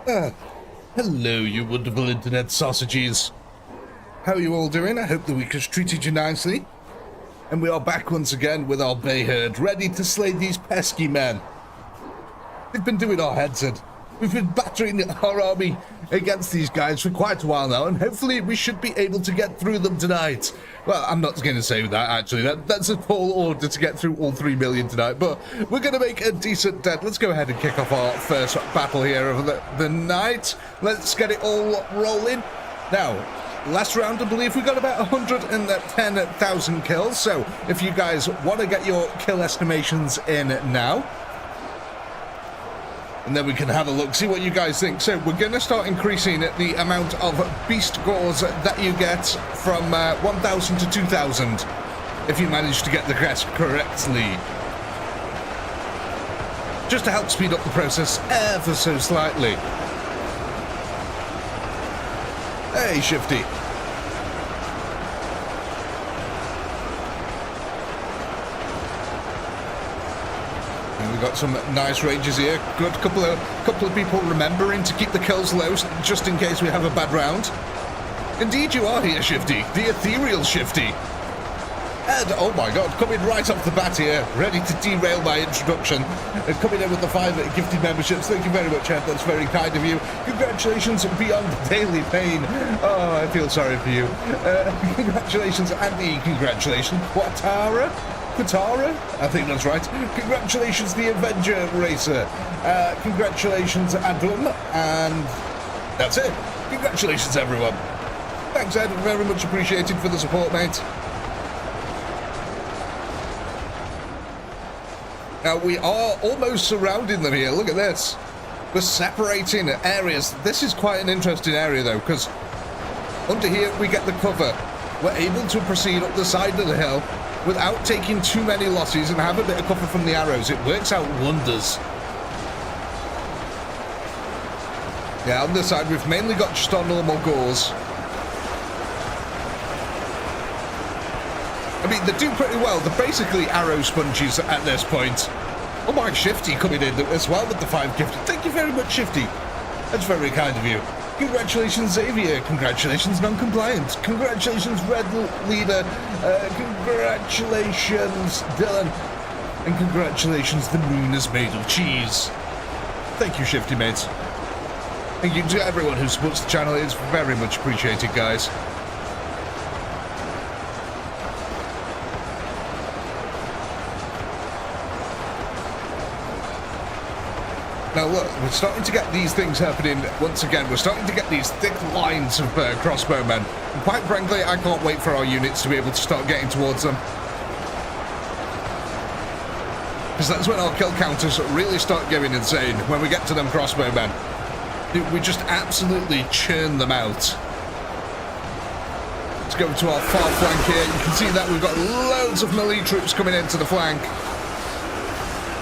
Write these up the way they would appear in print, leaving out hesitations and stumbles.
Hello, you wonderful internet sausages. How are you all doing? I hope the week has treated you nicely. And we are back once again with our bay herd, ready to slay these pesky men. They've been doing our heads in. We've been battering our army against these guys for quite a while now, and hopefully we should be able to get through them tonight. Well, I'm not going to say that, actually. That's a tall order to get through all 3 million tonight, but we're going to make a decent dent. Let's go ahead and kick off our first battle here of the night. Let's get it all rolling. Now, last round, I believe we got about 110,000 kills, so if you guys want to get your kill estimations in now, and then we can have a look, see what you guys think. So we're going to start increasing the amount of beast gores that you get from 1,000 to 2,000 if you manage to get the crest correctly. Just to help speed up the process ever so slightly. Hey, Shifty. We've got some nice ranges here. Good couple of people remembering to keep the kills low just in case we have a bad round. Indeed you are here, Shifty. The ethereal Shifty. And, oh my god, coming right off the bat here, ready to derail my introduction. And coming in with the 5 gifted memberships. Thank you very much, Ed. That's very kind of you. Congratulations beyond daily pain. Oh, I feel sorry for you. Congratulations, Andy. Congratulations, Quatara. I think that's right. Congratulations, the Avenger Racer. Congratulations, Adam. And that's it. Congratulations, everyone. Thanks, Ed. Very much appreciated for the support, mate. Now, we are almost surrounding them here. Look at this. We're separating areas. This is quite an interesting area, though, because under here we get the cover. We're able to proceed up the side of the hill without taking too many losses and have a bit of cover from the arrows. It works out wonders. Yeah, on this side, we've mainly got just our normal gores. I mean, they do pretty well. They're basically arrow sponges at this point. Oh my, Shifty coming in as well with the 5 gifted. Thank you very much, Shifty. That's very kind of you. Congratulations, Xavier. Congratulations, non-compliant. Congratulations, Red Leader. Congratulations, Dylan. And congratulations, the moon is made of cheese. Thank you, Shifty mates. Thank you to everyone who supports the channel. It's very much appreciated, guys. Now look, we're starting to get these things happening once again. We're starting to get these thick lines of crossbowmen. And quite frankly, I can't wait for our units to be able to start getting towards them. Because that's when our kill counters really start going insane, when we get to them crossbowmen. We just absolutely churn them out. Let's go to our far flank here. You can see that we've got loads of melee troops coming into the flank.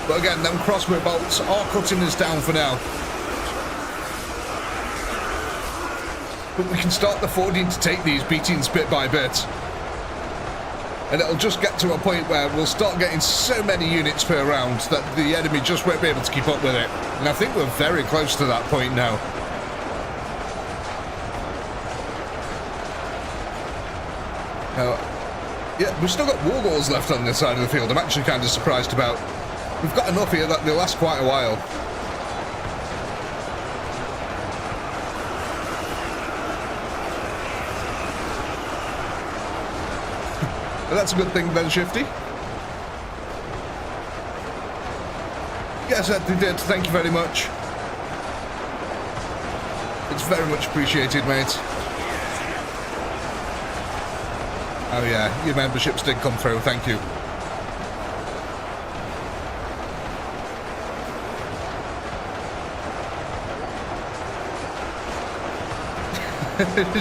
But again, them crossbow bolts are cutting us down for now. But we can start affording to take these beatings bit by bit. And it'll just get to a point where we'll start getting so many units per round that the enemy just won't be able to keep up with it. And I think we're very close to that point now. Now, yeah, we've still got war goals left on this side of the field. I'm actually kind of surprised about. We've got enough here that they'll last quite a while. Well, that's a good thing then, Shifty. Yes, they did. Thank you very much. It's very much appreciated, mate. Oh yeah, your memberships did come through. Thank you.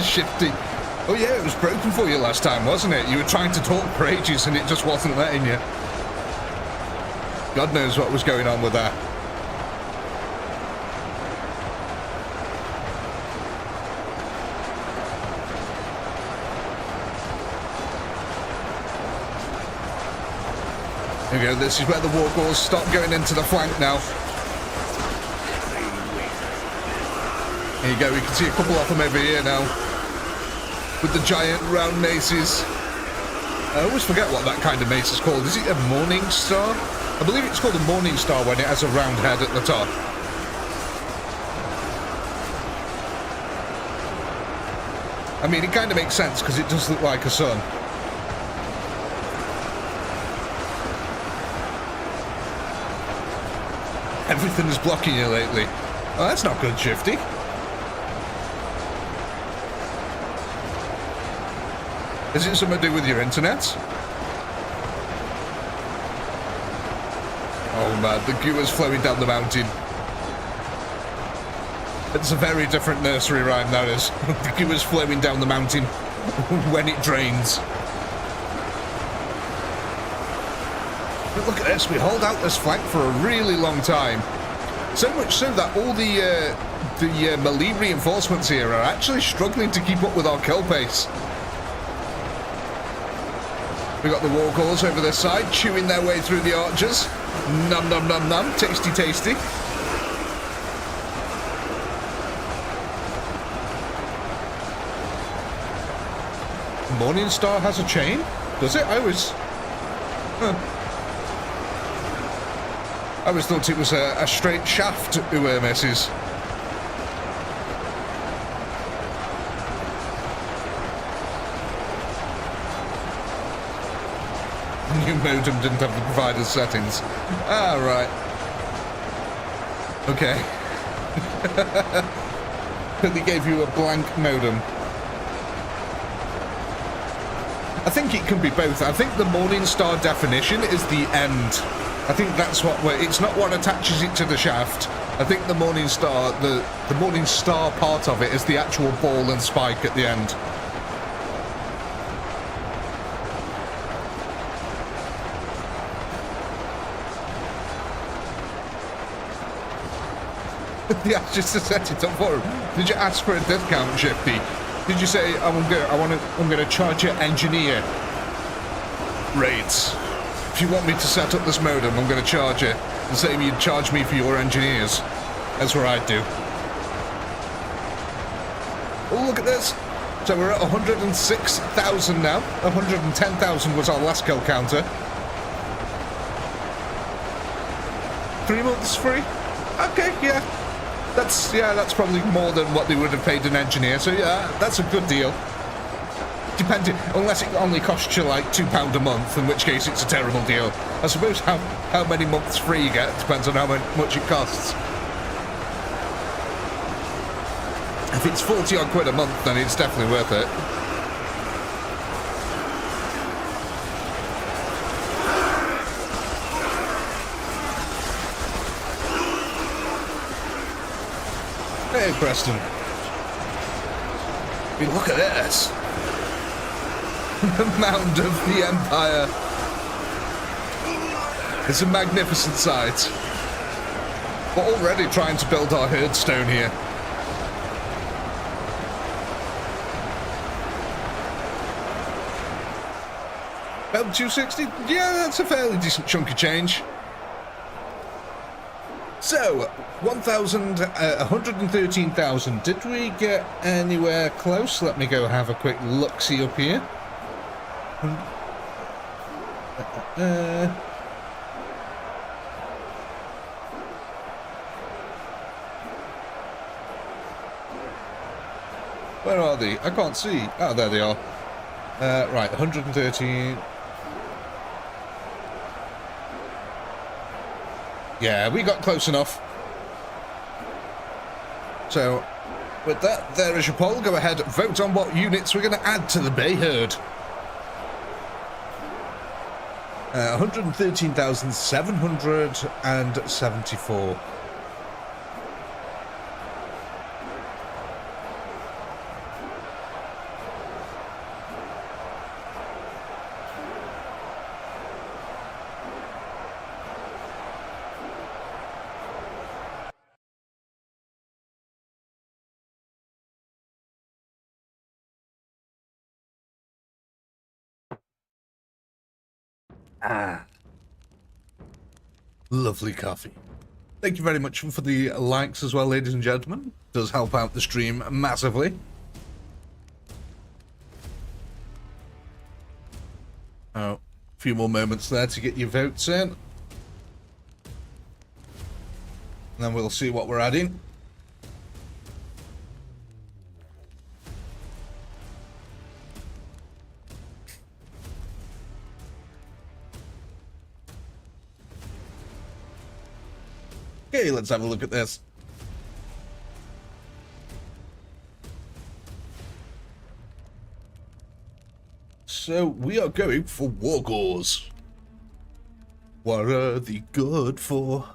Shifty. Oh yeah, it was broken for you last time, wasn't it? You were trying to talk for ages and it just wasn't letting you. God knows what was going on with that. There we go, this is where the war gores start going into the flank now. There you go, we can see a couple of them over here now. With the giant round maces. I always forget what that kind of mace is called. Is it a morning star? I believe it's called a morning star when it has a round head at the top. I mean, it kind of makes sense because it does look like a sun. Everything is blocking you lately. Oh, that's not good, Shifty. Is it something to do with your internet? Oh man, the goo is flowing down the mountain. It's a very different nursery rhyme, that is. The goo is flowing down the mountain when it drains. But look at this, we hold out this flank for a really long time. So much so that all the melee reinforcements here are actually struggling to keep up with our kill pace. We got the wargors over this side, chewing their way through the archers. Num num num num, tasty tasty. Morningstar has a chain? Does it? I always thought it was a straight shaft UEBS. New modem didn't have the provider's settings. Ah, right. Okay. They gave you a blank modem. I think it can be both. I think the Morningstar definition is the end. I think that's what it's not what attaches it to the shaft. I think the Morningstar, the Morningstar part of it is the actual ball and spike at the end. Yeah, just to set it up for him. Did you ask for a discount, Shifty? Did you say I'm gonna charge you engineer rates? If you want me to set up this modem, I'm gonna charge you the same you'd charge me for your engineers. That's what I'd do. Oh, look at this. So we're at 106,000 now. 110,000 was our last kill counter. 3 months free? Okay, yeah. That's probably more than what they would have paid an engineer, so yeah, that's a good deal. Depending, unless it only costs you like £2 a month, in which case it's a terrible deal. I suppose how many months free you get depends on how much it costs. If it's 40 odd quid a month, then it's definitely worth it. Hey, Preston. I mean, look at this. The mound of the Empire. It's a magnificent sight. We're already trying to build our herd stone here. About 260? Yeah, that's a fairly decent chunk of change. So, 113,000. Did we get anywhere close? Let me go have a quick look-see up here. Where are they? I can't see. Oh, there they are. Right, 113. Yeah, we got close enough. So, with that, there is your poll. Go ahead, vote on what units we're going to add to the Bay Herd. 113,774. Ah. Lovely coffee. Thank you very much for the likes as well, ladies and gentlemen. It does help out the stream massively. Oh, a few more moments there to get your votes in. And then we'll see what we're adding. Okay, let's have a look at this. So we are going for war gores. What are they good for?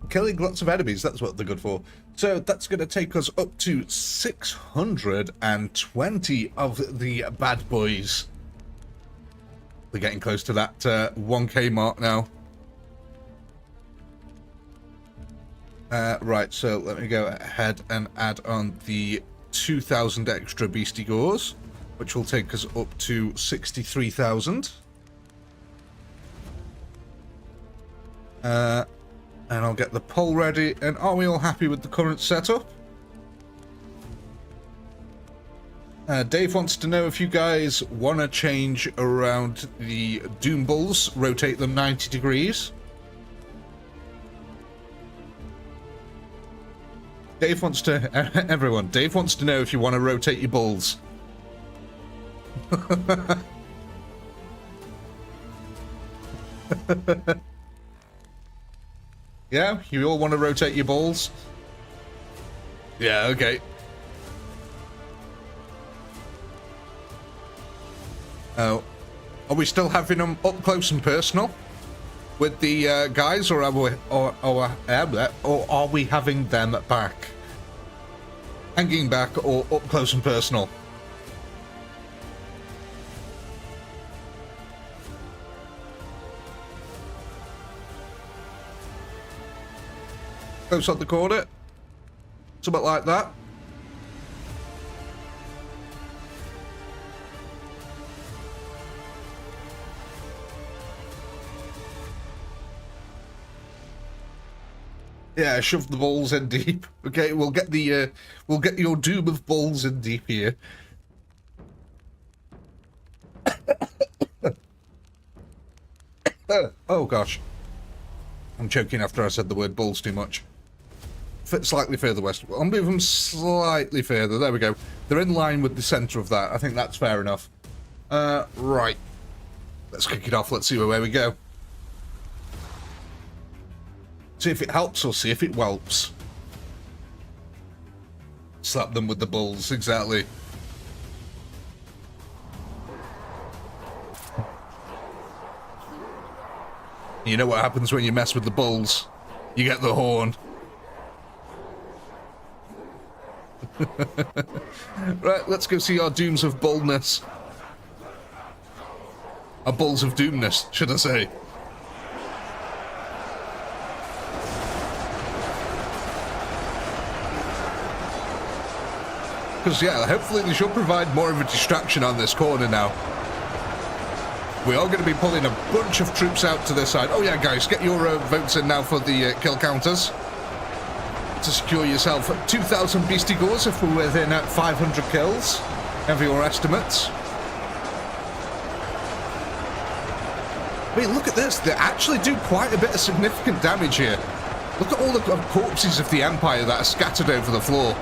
Killing lots of enemies, that's what they're good for. So that's going to take us up to 620 of the bad boys. We're getting close to that 1k mark now. Right, so let me go ahead and add on the 2,000 extra beastie gores, which will take us up to 63,000. And I'll get the poll ready. And are we all happy with the current setup? Dave wants to know if you guys want to change around the Doom Bulls, rotate them 90 degrees. Dave wants to... everyone, Dave wants to know if you want to rotate your bulls. Yeah? You all want to rotate your bulls? Yeah, okay. Oh. Are we still having them up close and personal? With the guys, or are we having them back? Hanging back or up close and personal? Close on the corner? Something like that? Yeah, shove the balls in deep. Okay, we'll get your doom of balls in deep here. Oh gosh, I'm choking after I said the word balls too much. Slightly further west. I'll move them slightly further. There we go. They're in line with the center of that. I think that's fair enough. Right. Let's kick it off. Let's see where we go. See if it helps or see if it whelps. Slap them with the bulls, exactly. You know what happens when you mess with the bulls? You get the horn. Right, let's go see our dooms of boldness. Our bulls of doomness, should I say. Because, yeah, hopefully they should provide more of a distraction on this corner now. We are going to be pulling a bunch of troops out to this side. Oh, yeah, guys, get your votes in now for the kill counters. To secure yourself 2,000 beastie gores if we're within 500 kills. Have your estimates. I mean, look at this. They actually do quite a bit of significant damage here. Look at all the corpses of the Empire that are scattered over the floor.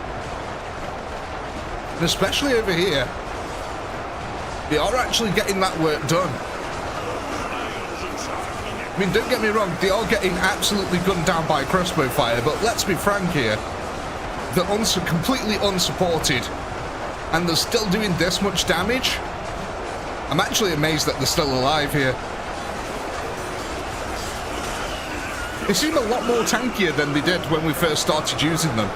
And especially over here, they are actually getting that work done. I mean, don't get me wrong, they are getting absolutely gunned down by crossbow fire, but let's be frank here, they're completely unsupported, and they're still doing this much damage. I'm actually amazed that they're still alive here. They seem a lot more tankier than they did when we first started using them.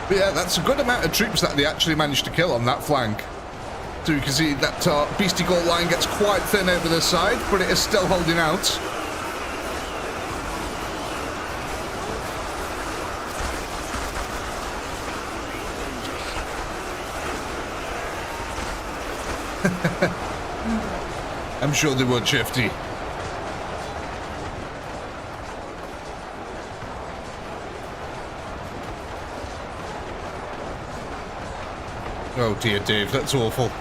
But yeah, that's a good amount of troops that they actually managed to kill on that flank. So you can see that beastie gore line gets quite thin over this side, but it is still holding out. I'm sure they would, Shifty. Oh dear, Dave, that's awful.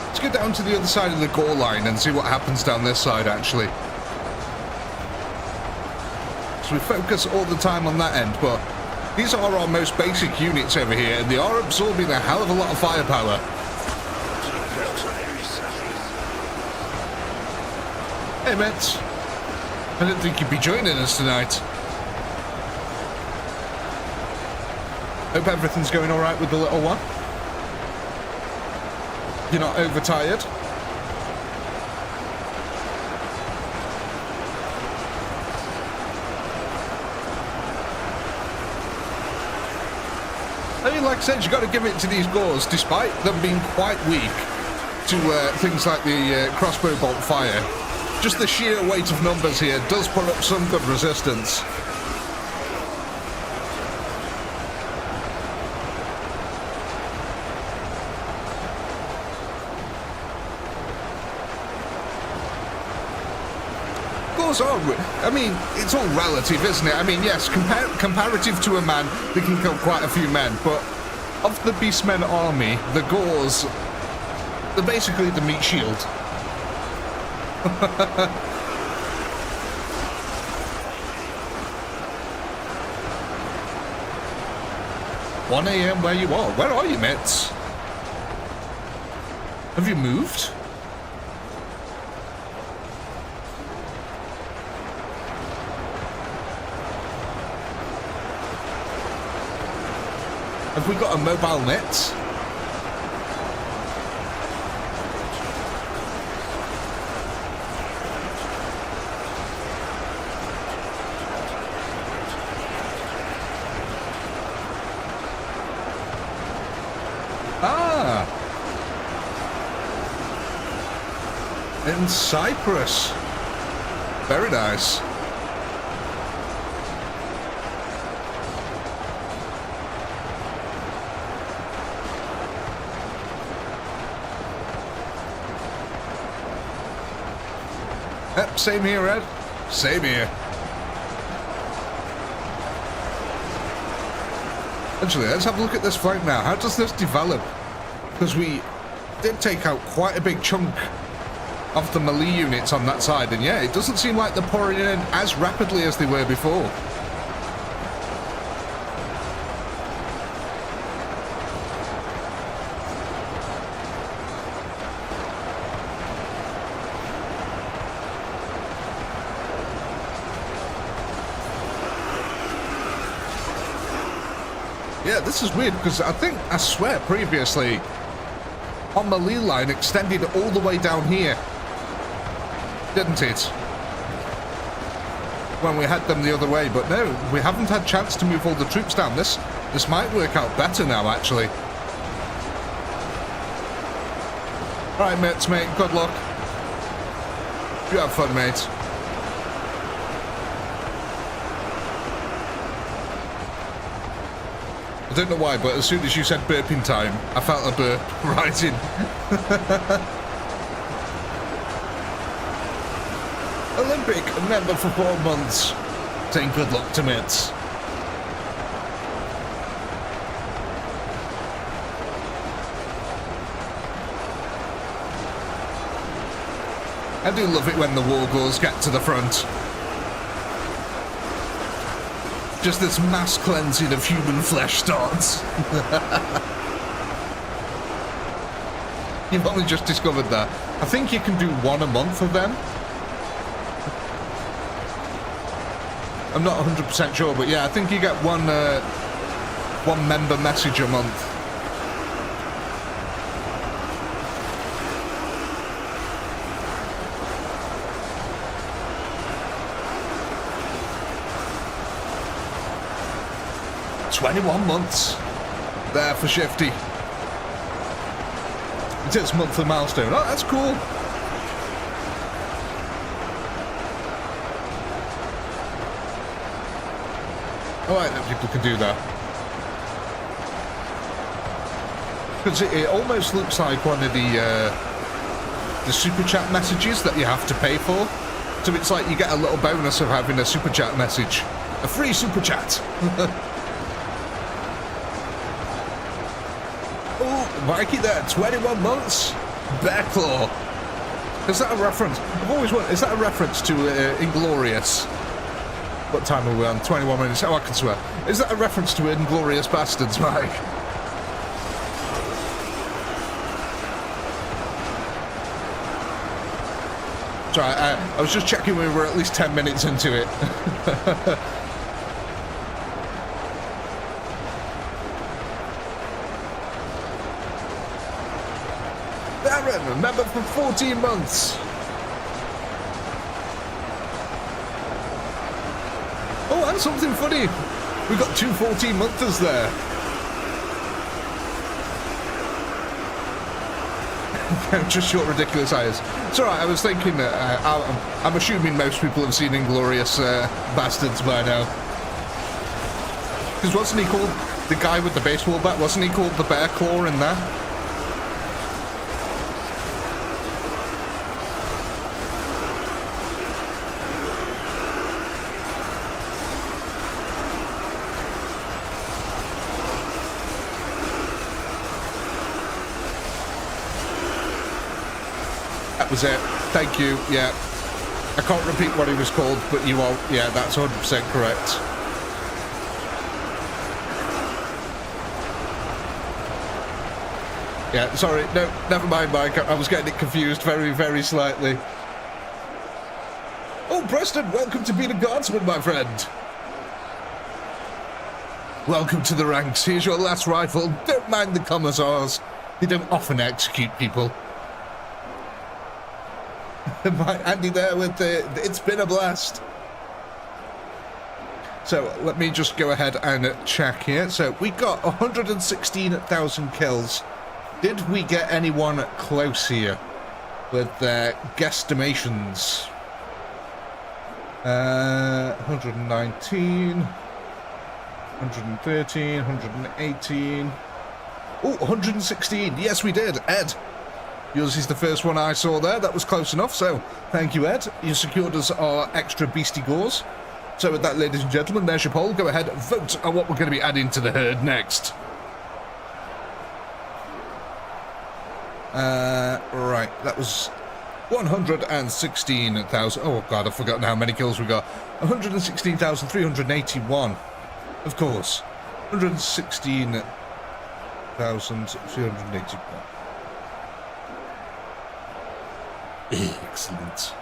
Let's get down to the other side of the goal line and see what happens down this side, actually. So we focus all the time on that end, but these are our most basic units over here, and they are absorbing a hell of a lot of firepower. Hey, mates. I didn't think you'd be joining us tonight. Hope everything's going all right with the little one. You're not overtired? I mean, like I said, you've got to give it to these Gauls, despite them being quite weak to things like the crossbow bolt fire. Just the sheer weight of numbers here does put up some good resistance. Gauls are, I mean, it's all relative, isn't it? I mean, yes, comparative to a man, they can kill quite a few men, but of the Beastmen army, the Gauls, they're basically the meat shield. 1 AM where you are. Where are you, mates? Have you moved? Have we got a mobile net? Ah! In Cyprus. Very nice. Yep, same here, Ed. Same here. Actually, let's have a look at this flank now. How does this develop? Because we did take out quite a big chunk of the melee units on that side, and yeah, it doesn't seem like they're pouring in as rapidly as they were before. Yeah, this is weird because I swear previously our melee line extended all the way down here, didn't it? When we had them the other way, but no, we haven't had chance to move all the troops down. This might work out better now, actually. Alright, mates, mate, good luck. You have fun, mate. I don't know why, but as soon as you said burping time, I felt a burp right in. Olympic member for 4 months. Saying good luck to mates. I do love it when the war goals get to the front. Just this mass cleansing of human flesh starts. You've only just discovered that. I think you can do 1 a month of them. I'm not 100% sure, but yeah, I think you get one member message a month. "21 months there for Shifty." It's his monthly milestone. Oh, that's cool. I like that people can do that. Because it almost looks like one of the super chat messages that you have to pay for. So it's like you get a little bonus of having a super chat message. A free super chat. Oh, Mikey there, 21 months? Bear Claw. Is that a reference? I've always wondered, is that a reference to Inglorious? What time are we on? 21 minutes. Oh, I can swear. Is that a reference to Inglorious Bastards, Mike? Sorry, I was just checking we were at least 10 minutes into it. Darren, remember for 14 months. Oh, and something funny. We've got 2 14-monthers there. Just short, ridiculous eyes. It's alright, I was thinking that I'm assuming most people have seen Inglorious Bastards by now. Because wasn't he called, the guy with the baseball bat, wasn't he called the Bear Claw in that? Was it? Thank you. Yeah, I can't repeat what he was called, but you are. Yeah, that's 100% correct. Yeah, sorry. No, never mind, Mike. I was getting it confused very, very slightly. Oh, Preston, welcome to being a guardsman, my friend. Welcome to the ranks. Here's your last rifle. Don't mind the commissars. They don't often execute people. Andy there with the it's been a blast. So let me just go ahead and check here. So we got 116,000 kills. Did we get anyone close here with their guesstimations? 119, 113, 118. Oh, 116. Yes, we did. Ed. Yours is the first one I saw there. That was close enough, so thank you, Ed. You secured us our extra beastie gores. So with that, ladies and gentlemen, there's your poll. Go ahead, vote on what we're going to be adding to the herd next. Right, that was 116,000. Oh, God, I've forgotten how many kills we got. 116,381. Of course. 116,381. Excellent.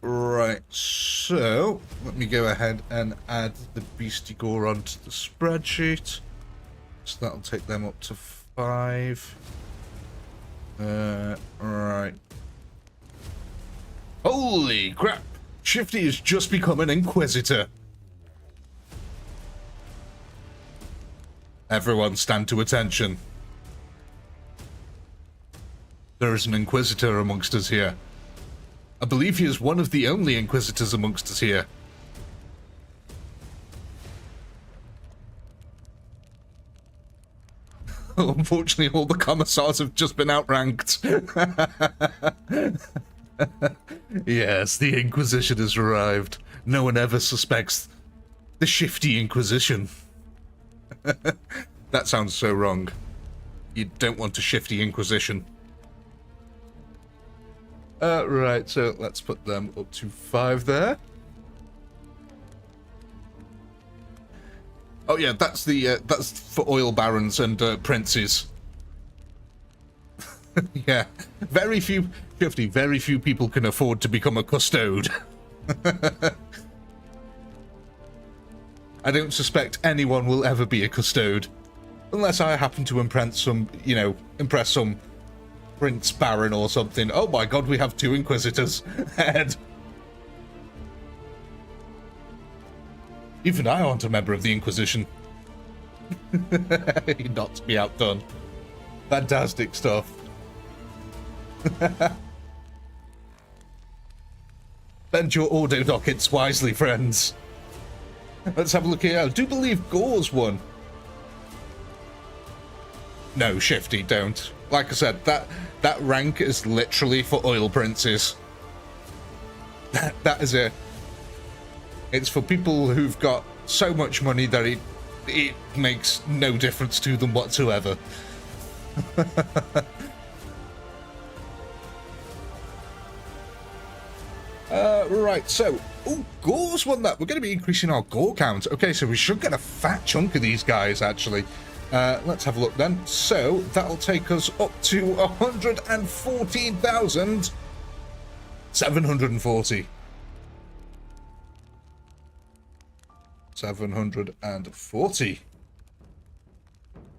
Right, so let me go ahead and add the beastie gore onto the spreadsheet. So that'll take them up to 5. Right. Holy crap! Shifty has just become an Inquisitor. Everyone stand to attention. There is an Inquisitor amongst us here. I believe he is one of the only Inquisitors amongst us here. Unfortunately, all the commissars have just been outranked. Yes, the Inquisition has arrived. No one ever suspects the Shifty Inquisition. That sounds so wrong. You don't want a Shifty Inquisition. Right, so let's put them up to 5 there. Oh yeah, that's the that's for oil barons and princes. Yeah, very few people can afford to become a custode. I don't suspect anyone will ever be a custode, unless I happen to impress some, impress some Prince Baron or something. Oh my God, we have 2 Inquisitors. Ed. Even I aren't a member of the Inquisition. Not to be outdone. Fantastic stuff. Bend your auto dockets wisely, friends. Let's have a look here. I do believe Gore's won. No, Shifty, don't. Like I said, that rank is literally for oil princes. That is it. It's for people who've got so much money that it makes no difference to them whatsoever. Right, so, Gore's won that. We're going to be increasing our Gore count. Okay, so we should get a fat chunk of these guys, actually. Let's have a look then. So, that'll take us up to 114,740. 740.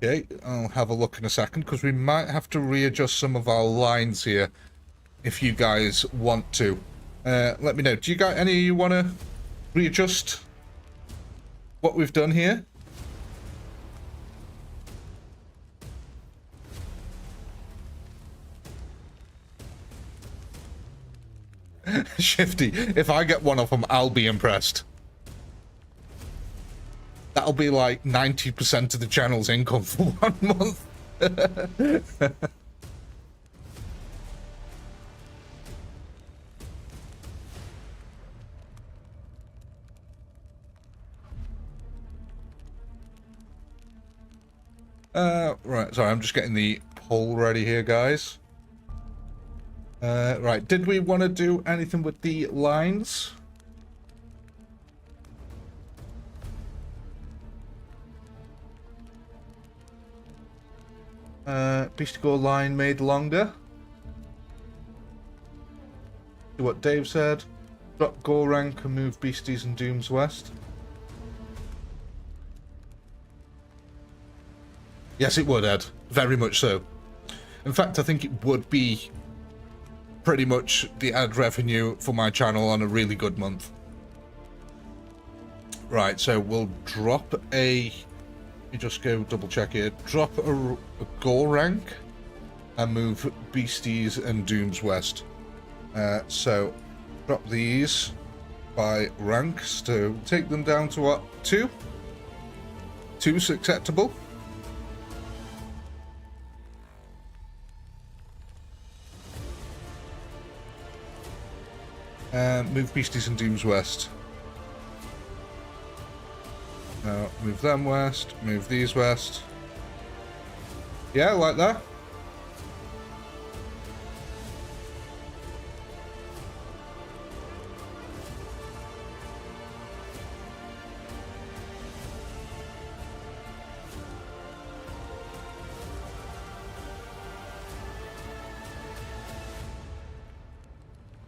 Okay, I'll have a look in a second, because we might have to readjust some of our lines here, if you guys want to. Let me know. Do you guys, any of you want to readjust what we've done here? Shifty, if I get one of them, I'll be impressed. That'll be like 90% of the channel's income for 1 month. Right, sorry, I'm just getting the poll ready here, guys. Right, did we want to do anything with the lines? Beast Gore line made longer. See what Dave said. Drop Gore rank and move Beasties and Dooms west. Yes, it would, Ed. Very much so. In fact, I think it would be pretty much the ad revenue for my channel on a really good month. Right, so we'll drop a... Let me just go double check here. Drop a Gore rank and move Beasties and Dooms west. So drop these by ranks to take them down to what? 2? 2's acceptable. Move Beasties and Dooms west. Move them west, move these west. Yeah, like that.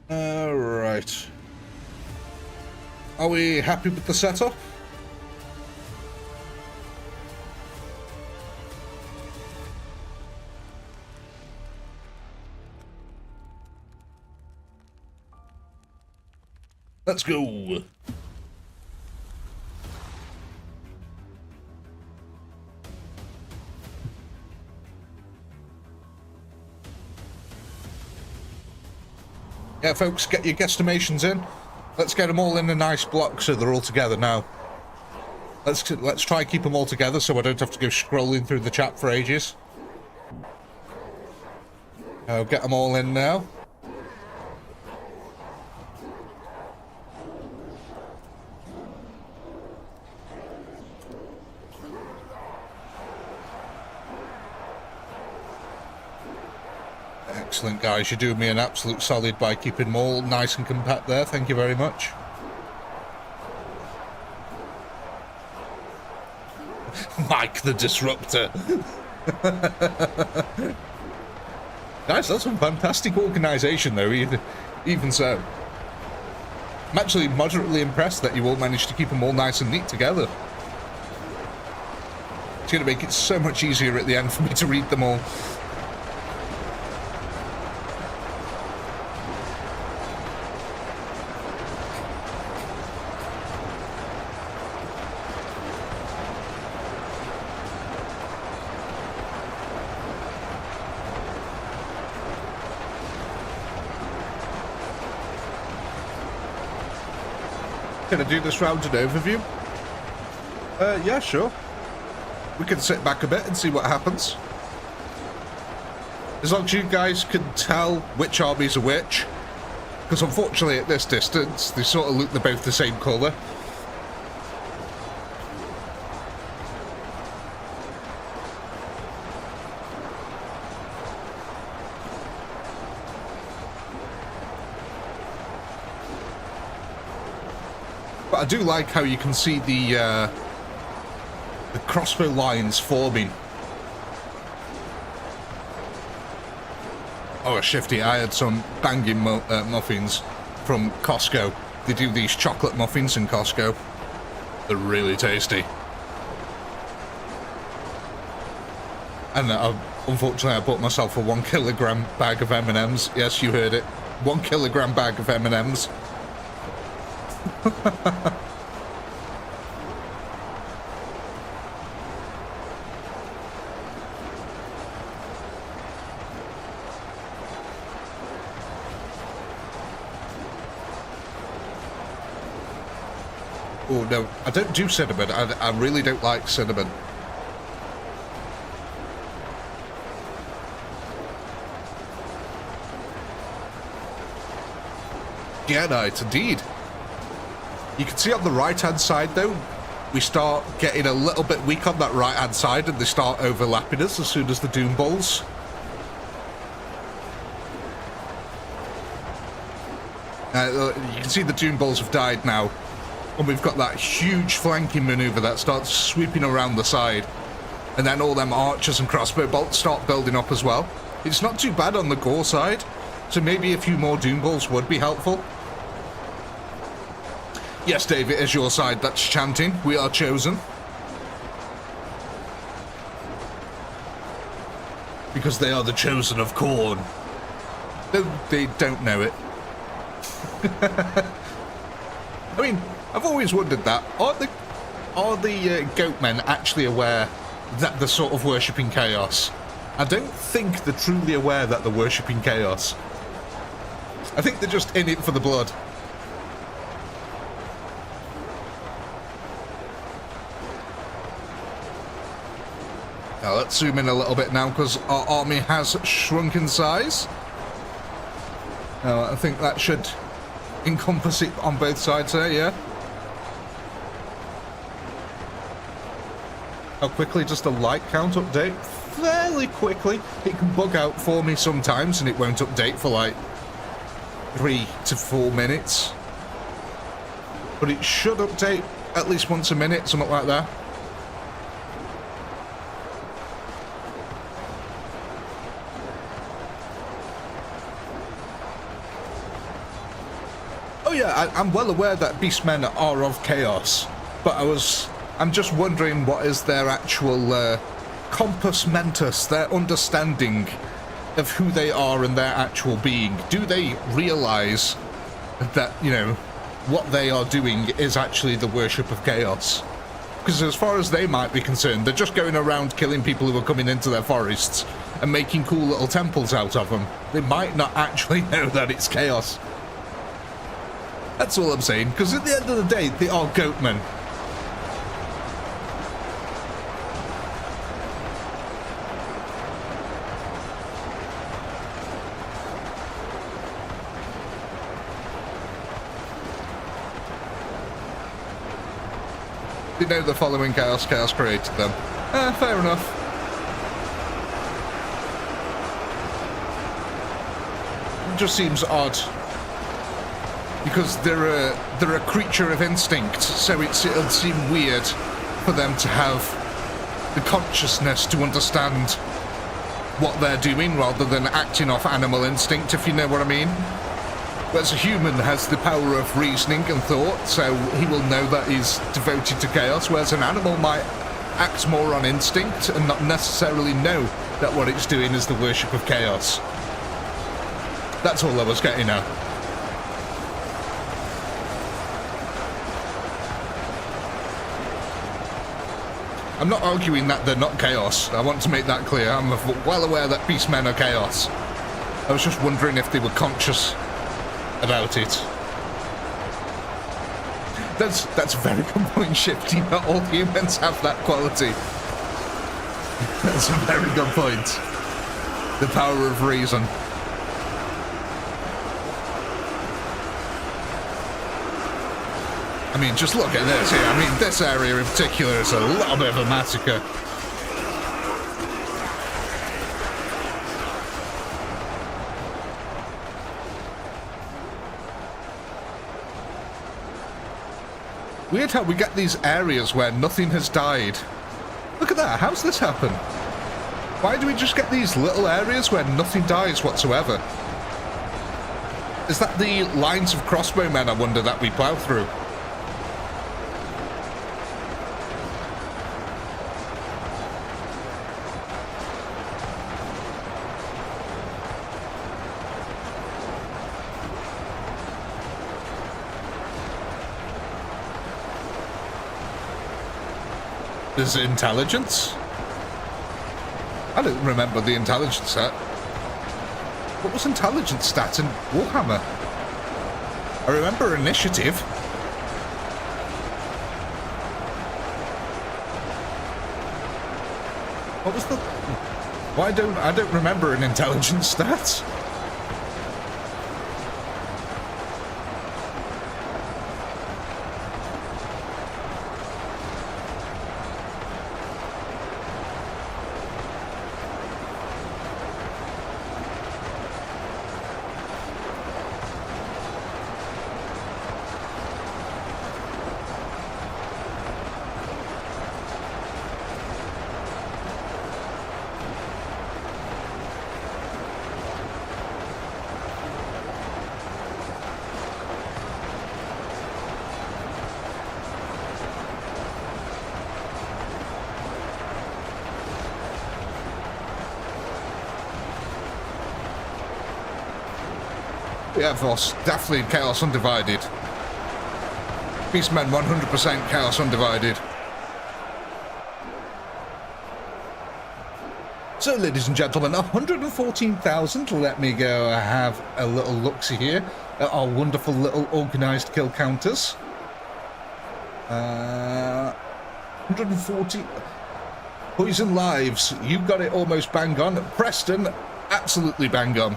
Right. Are we happy with the setup? Let's go. Yeah, folks, get your guesstimations in. Let's get them all in a nice block so they're all together now. Let's try keep them all together so I don't have to go scrolling through the chat for ages. I'll get them all in now. Excellent, guys. You're doing me an absolute solid by keeping them all nice and compact there. Thank you very much. Mike the Disruptor. Guys, that's some fantastic organisation, though, even so. I'm actually moderately impressed that you all managed to keep them all nice and neat together. It's going to make it so much easier at the end for me to read them all. Can I do this round an overview? Yeah, sure. We can sit back a bit and see what happens. As long as you guys can tell which armies are which. Because unfortunately at this distance, they sort of look they're both the same colour. But I do like how you can see the crossbow lines forming. Oh, Shifty, I had some banging muffins from Costco. They do these chocolate muffins in Costco. They're really tasty. And unfortunately, I bought myself a 1 kilogram bag of M&Ms. Yes, you heard it. 1 kilogram bag of M&Ms. Oh no, I don't do cinnamon. I really don't like cinnamon. Yeah, no, it's indeed. You can see on the right-hand side, though, we start getting a little bit weak on that right-hand side, and they start overlapping us as soon as the Doom Balls. You can see the Doom Balls have died now, and we've got that huge flanking maneuver that starts sweeping around the side, and then all them archers and crossbow bolts start building up as well. It's not too bad on the gore side, so maybe a few more Doom Balls would be helpful. Yes, Dave, it is your side that's chanting. We are chosen. Because they are the chosen of Khorne. They don't know it. I mean, I've always wondered that. Are the goatmen actually aware that they're sort of worshipping chaos? I don't think they're truly aware that they're worshipping chaos. I think they're just in it for the blood. Now let's zoom in a little bit now, because our army has shrunk in size. Now I think that should encompass it on both sides there, yeah? How quickly does the light count update? Fairly quickly. It can bug out for me sometimes, and it won't update for like 3 to 4 minutes. But it should update at least once a minute, something like that. Oh yeah, I'm well aware that beastmen are of chaos, but I'm just wondering what is their actual compos mentis, their understanding of who they are and their actual being. Do they realize that, you know, what they are doing is actually the worship of chaos? Because as far as they might be concerned, they're just going around killing people who are coming into their forests and making cool little temples out of them. They might not actually know that it's chaos. That's all I'm saying, because at the end of the day, they are goatmen. They know they're following chaos, chaos created them. Fair enough. It just seems odd. Because they're a creature of instinct, so it'll seem weird for them to have the consciousness to understand what they're doing rather than acting off animal instinct, if you know what I mean. Whereas a human has the power of reasoning and thought, so he will know that he's devoted to chaos, whereas an animal might act more on instinct and not necessarily know that what it's doing is the worship of chaos. That's all I was getting at. I'm not arguing that they're not chaos. I want to make that clear. I'm well aware that beastmen are chaos. I was just wondering if they were conscious about it. That's a very good point, Shifty. Not all humans have that quality. That's a very good point. The power of reason. I mean, just look at this here. I mean, this area in particular is a little bit of a massacre. Weird how we get these areas where nothing has died. Look at that. How's this happen? Why do we just get these little areas where nothing dies whatsoever? Is that the lines of crossbowmen, I wonder, that we plough through? Is it intelligence? I don't remember the intelligence stat. What was intelligence stat in Warhammer? I remember initiative. What was the... Why don't I don't remember an intelligence stat? Yeah, Voss, definitely Chaos Undivided. Beastmen 100% Chaos Undivided. So, ladies and gentlemen, 114,000. Let me go have a little look-see here at our wonderful little organised kill counters. 140... Poison Lives, you got it almost bang on. Preston, absolutely bang on.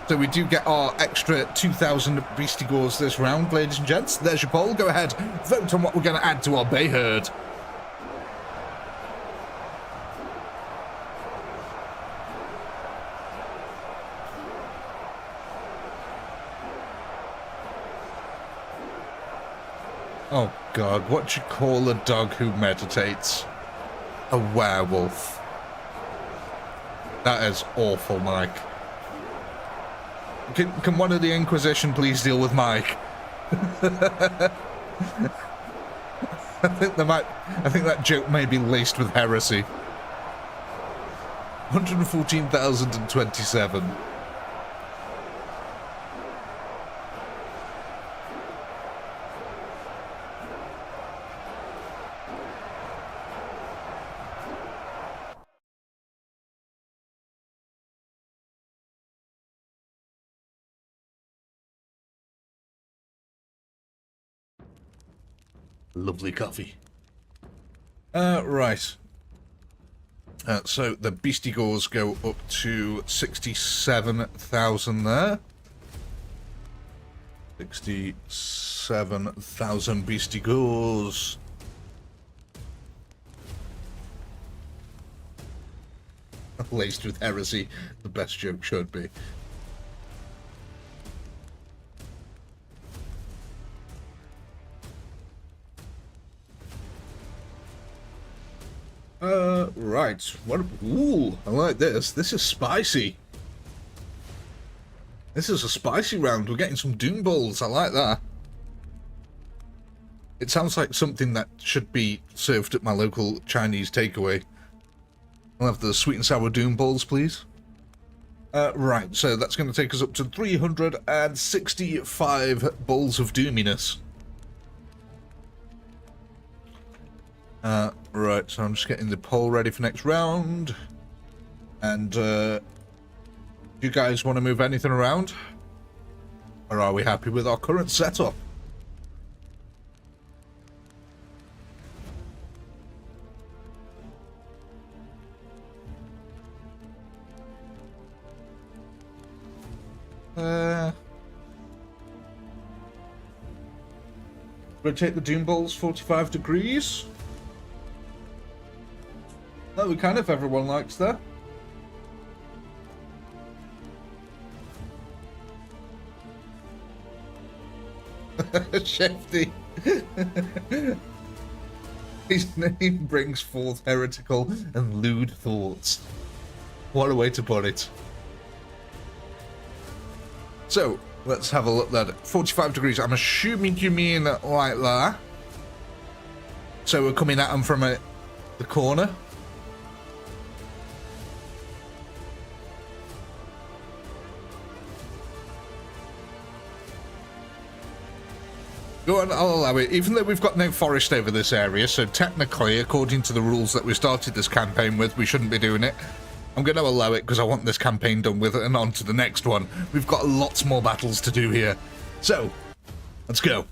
So we do get our extra 2,000 Beastie Gores this round, ladies and gents. There's your poll. Go ahead, vote on what we're going to add to our Bay Herd. Oh God, what do you call a dog who meditates? A werewolf. That is awful, Mike. Can one of the Inquisition please deal with Mike? I think that joke may be laced with heresy. 114,027. Lovely coffee. Right. So the Beastie Gores go up to 67,000 there. 67,000 Beastie Gores. Laced with heresy. The best joke should be. Right. What? Ooh, I like this. This is spicy. This is a spicy round. We're getting some Doom Balls. I like that. It sounds like something that should be served at my local Chinese takeaway. I'll have the sweet and sour Doom Balls, please. Right, so that's going to take us up to 365 balls of doominess. Right, so I'm just getting the poll ready for next round. And, do you guys want to move anything around? Or are we happy with our current setup? Rotate the doom balls 45 degrees. No, kind of everyone likes that. Shifty. His name brings forth heretical and lewd thoughts. What a way to put it. So, let's have a look at 45 degrees. I'm assuming you mean like that. So we're coming at them from the corner. Go on, I'll allow it. Even though we've got no forest over this area, so technically, according to the rules that we started this campaign with, we shouldn't be doing it. I'm going to allow it because I want this campaign done with and on to the next one. We've got lots more battles to do here. So, let's go.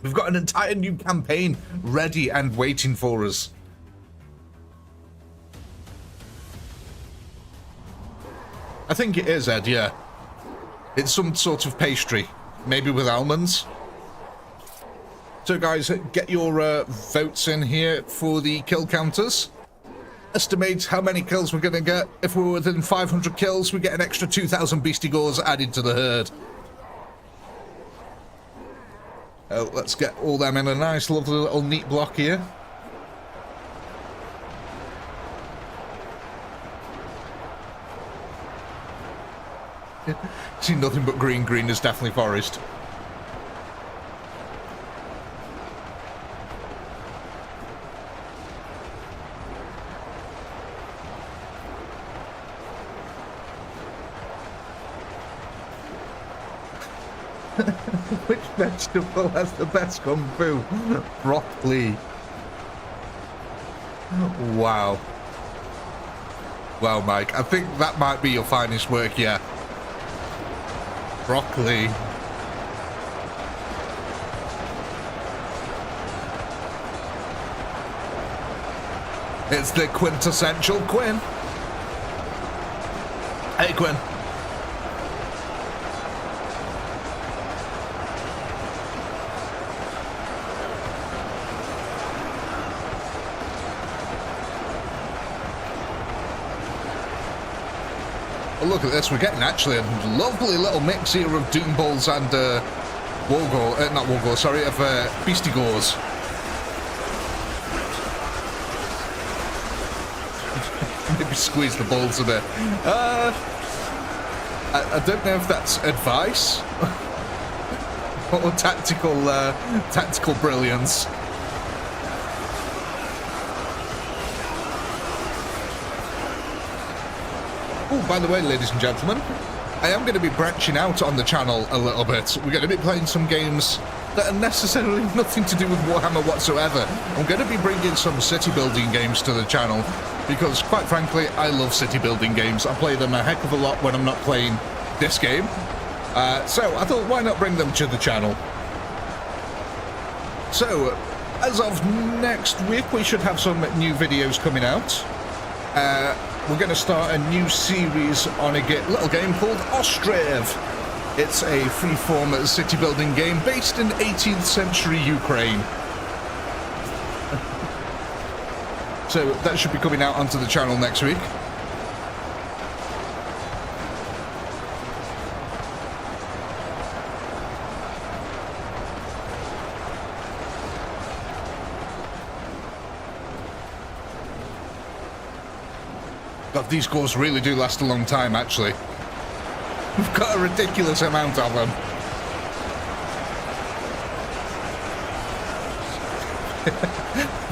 We've got an entire new campaign ready and waiting for us. I think it is, Ed, yeah. It's some sort of pastry. Maybe with almonds. So guys, get your votes in here for the kill counters. Estimate how many kills we're going to get. If we're within 500 kills, we get an extra 2,000 beastie gores added to the herd. Let's get all them in a nice, lovely little neat block here. See nothing but green. Green is definitely forest. Which vegetable has the best kung fu? Broccoli. Wow. Wow, Mike. I think that might be your finest work, yeah. Broccoli. It's the quintessential Quinn. Hey, Quinn. Oh, look at this, we're getting actually a lovely little mix here of Doom Balls and Wargore, not Wargore, sorry, of Beastie Gores. Maybe squeeze the balls a bit. I don't know if that's advice or tactical brilliance. Oh, by the way, ladies and gentlemen, I am going to be branching out on the channel a little bit. We're going to be playing some games that are necessarily nothing to do with Warhammer whatsoever. I'm going to be bringing some city building games to the channel because, quite frankly, I love city building games. I play them a heck of a lot when I'm not playing this game. So I thought, why not bring them to the channel? So, as of next week, we should have some new videos coming out. We're going to start a new series on a little game called Ostrov. It's a free-form city-building game based in 18th century Ukraine. So that should be coming out onto the channel next week. God, these cores really do last a long time, actually. We've got a ridiculous amount of them.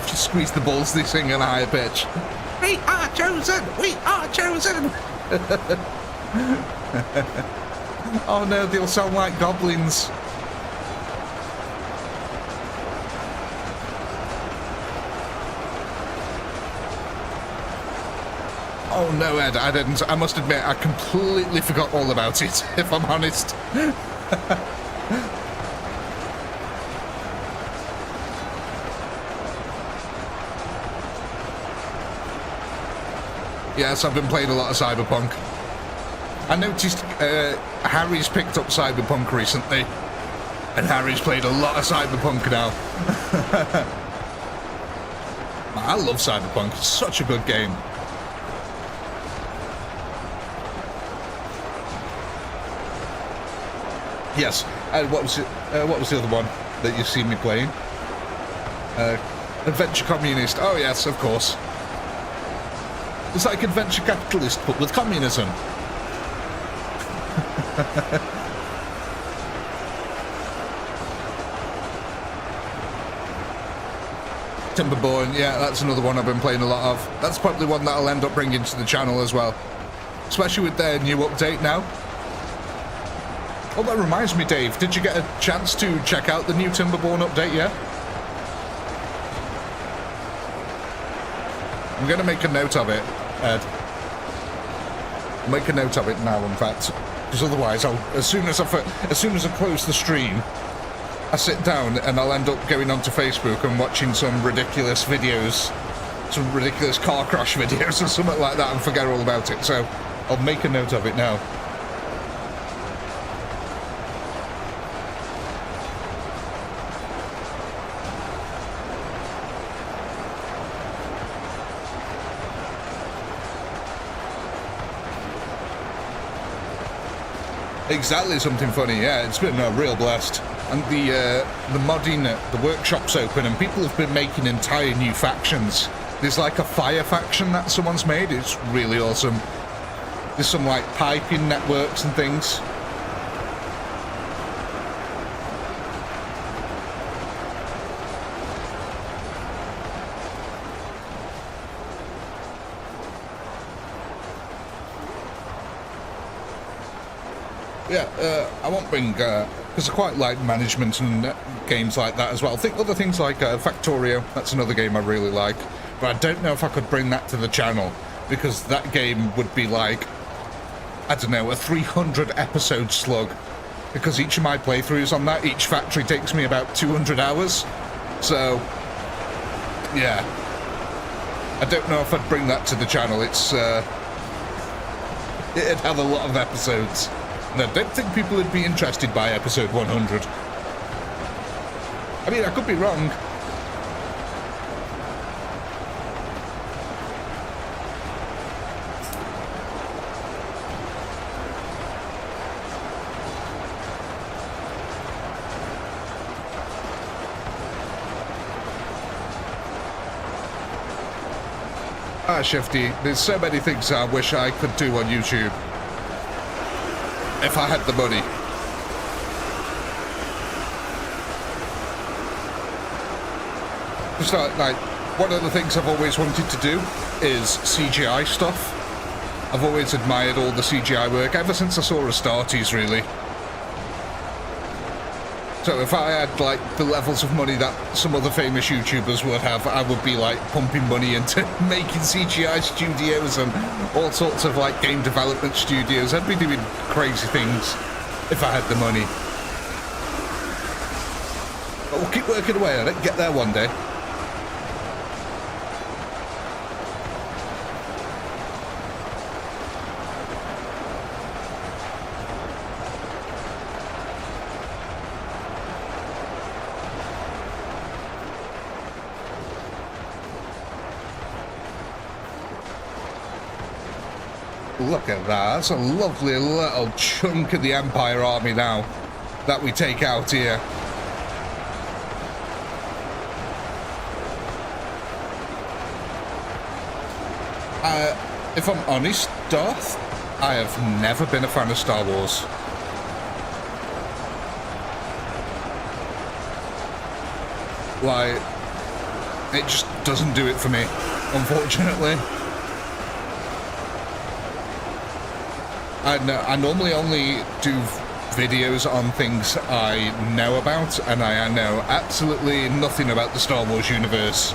Just squeeze the balls, they sing in a higher pitch. We are chosen! We are chosen! Oh no, they'll sound like goblins. Oh no, Ed, I didn't. I must admit, I completely forgot all about it, if I'm honest. Yes, I've been playing a lot of Cyberpunk. I noticed Harry's picked up Cyberpunk recently, and Harry's played a lot of Cyberpunk now. I love Cyberpunk. It's such a good game. Yes. What was the other one that you've seen me playing? Adventure Communist. Oh yes, of course. It's like Adventure Capitalist, but with communism. Timberborn, yeah, that's another one I've been playing a lot of. That's probably one that I'll end up bringing to the channel as well. Especially with their new update now. Oh, that reminds me, Dave, did you get a chance to check out the new Timberborn update yet? I'm going to make a note of it, Ed. I'll make a note of it now, in fact. Because otherwise, as soon as I close the stream, I sit down and I'll end up going onto Facebook and watching some ridiculous videos, some ridiculous car crash videos or something like that and forget all about it. So I'll make a note of it now. Exactly, something funny. Yeah, it's been a real blast. And the modding, the workshop's open, and people have been making entire new factions. There's like a fire faction that someone's made. It's really awesome. There's some like piping networks and things. Yeah, I won't bring, because I quite like management and games like that as well. I think other things like Factorio, that's another game I really like. But I don't know if I could bring that to the channel, because that game would be like, I don't know, a 300 episode slug. Because each of my playthroughs on that, each factory takes me about 200 hours. So, yeah. I don't know if I'd bring that to the channel. It'd have a lot of episodes. And I don't think people would be interested by episode 100. I mean, I could be wrong. Ah, Shifty, there's so many things I wish I could do on YouTube. If I had the money. Just like one of the things I've always wanted to do is CGI stuff. I've always admired all the CGI work ever since I saw Astartes, really. So if I had like the levels of money that some other famous YouTubers would have, I would be like pumping money into making CGI studios and all sorts of like game development studios. I'd be doing crazy things if I had the money. But we'll keep working away on it, get there one day. Look at that, that's a lovely little chunk of the Empire army now that we take out here. If I'm honest, Darth, I have never been a fan of Star Wars. Like, it just doesn't do it for me, unfortunately. I normally only do videos on things I know about, and I know absolutely nothing about the Star Wars universe.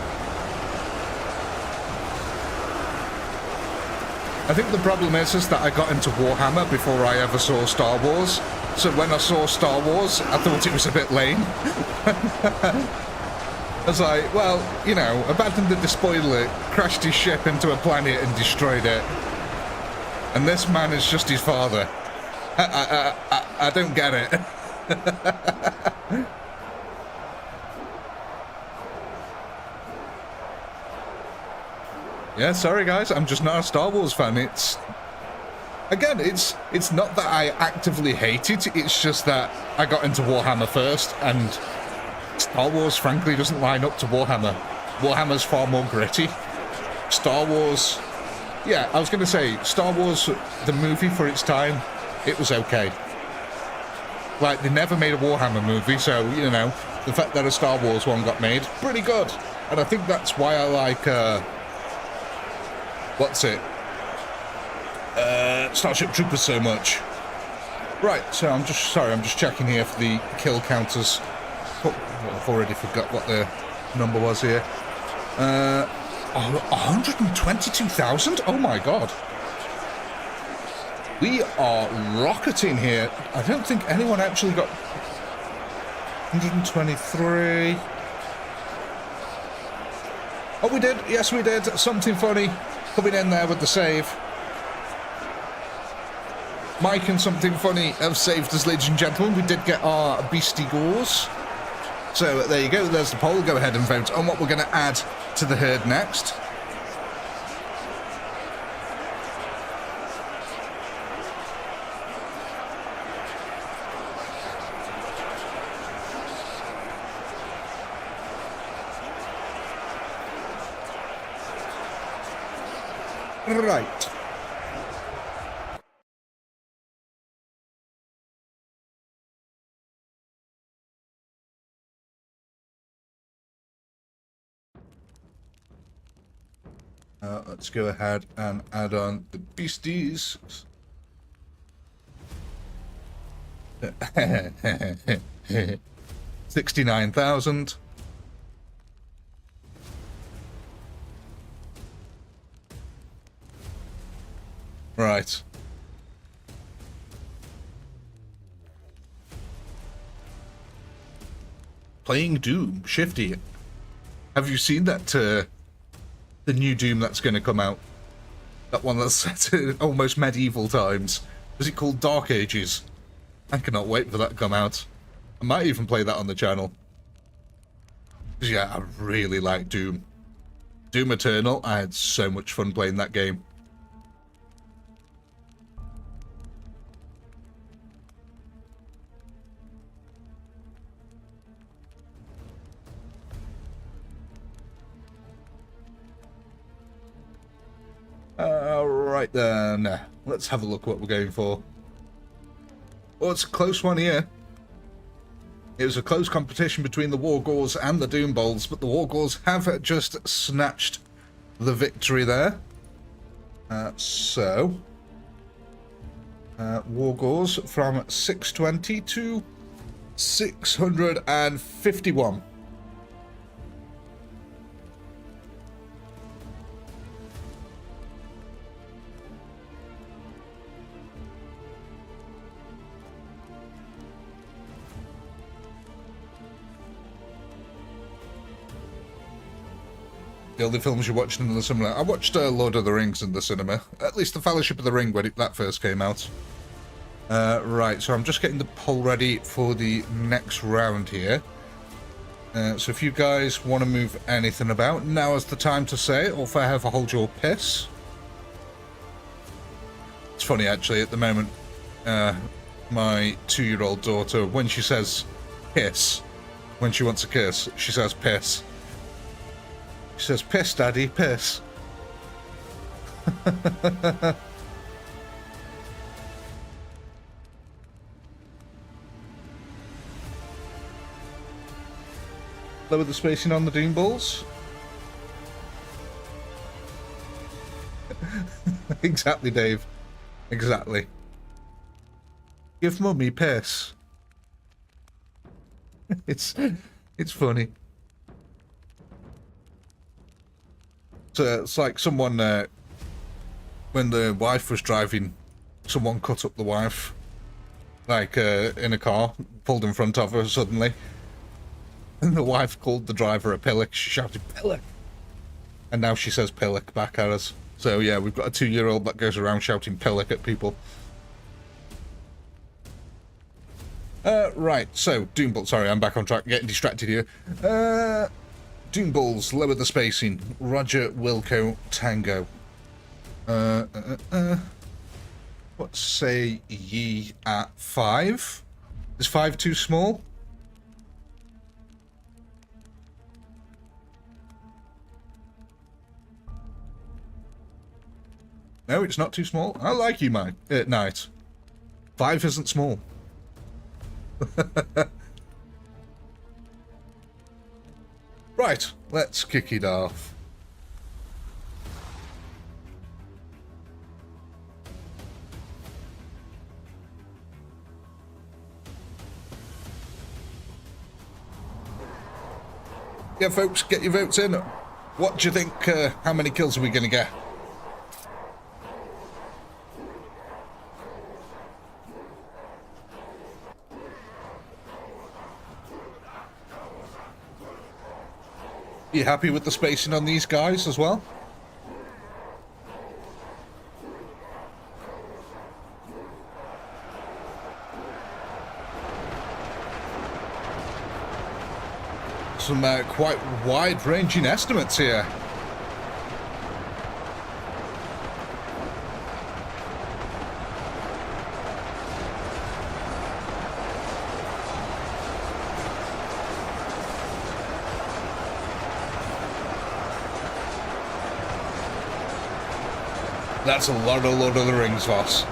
I think the problem is that I got into Warhammer before I ever saw Star Wars, so when I saw Star Wars, I thought it was a bit lame. I was like, well, you know, abandoned the despoiler, crashed his ship into a planet and destroyed it. And this man is just his father. I don't get it. Yeah, sorry guys, I'm just not a Star Wars fan. It's not that I actively hate it, it's just that I got into Warhammer first, and Star Wars frankly doesn't line up to Warhammer. Warhammer's far more gritty. Star Wars, yeah, I was going to say, Star Wars, the movie for its time, it was okay. Like, they never made a Warhammer movie, so, you know, the fact that a Star Wars one got made, pretty good. And I think that's why I like, what's it? Starship Troopers so much. Right, so I'm just checking here for the kill counters. Oh, I've already forgot what the number was here. 122,000? Oh my god. We are rocketing here. I don't think anyone actually got 123. Oh, we did. Yes, we did. Something funny coming in there with the save. Mike and Something Funny have saved us, ladies and gentlemen. We did get our beastie gores. So there you go. There's the poll. Go ahead and vote on what we're going to add to the herd next. Right. Let's go ahead and add on the beasties. 69,000. Right. Playing Doom, Shifty. Have you seen that, the new Doom that's going to come out? That one that's set in almost medieval times. Is it called Dark Ages? I cannot wait for that to come out. I might even play that on the channel. Yeah, I really like Doom. Doom Eternal, I had so much fun playing that game. Right then, let's have a look what we're going for. Oh, it's a close one here. It was a close competition between the Wargors and the Doom Bolts, but the Wargors have just snatched the victory there. Wargors from 620 to 651. The only films you're watching in the cinema. I watched Lord of the Rings in the cinema. At least the Fellowship of the Ring when that first came out. Right, so I'm just getting the poll ready for the next round here. So if you guys want to move anything about, now is the time to say it, or forever hold your piss. It's funny actually, at the moment, my 2-year-old daughter, when she says piss, when she wants a kiss, she says piss. She says, piss, Daddy, piss. Lower the spacing on the Doom Balls. Exactly, Dave. Exactly. Give Mummy piss. It's funny. So it's like someone, when the wife was driving, someone cut up the wife, like in a car, pulled in front of her suddenly. And the wife called the driver a pillock. She shouted, pillock! And now she says pillock back at us. So yeah, we've got a 2-year-old that goes around shouting Pillock at people. Right, so Doom Balls. Sorry, I'm back on track, getting distracted here. Doom Balls, lower the spacing. Roger, Wilco, Tango. What say ye at 5? Is 5 too small? No, it's not too small. I like you, Mike. Knight. 5 isn't small. Right, let's kick it off. Yeah, folks, get your votes in. What do you think? How many kills are we going to get? You happy with the spacing on these guys as well? Some quite wide-ranging estimates here. That's a lot of Lord of the Rings, Voss.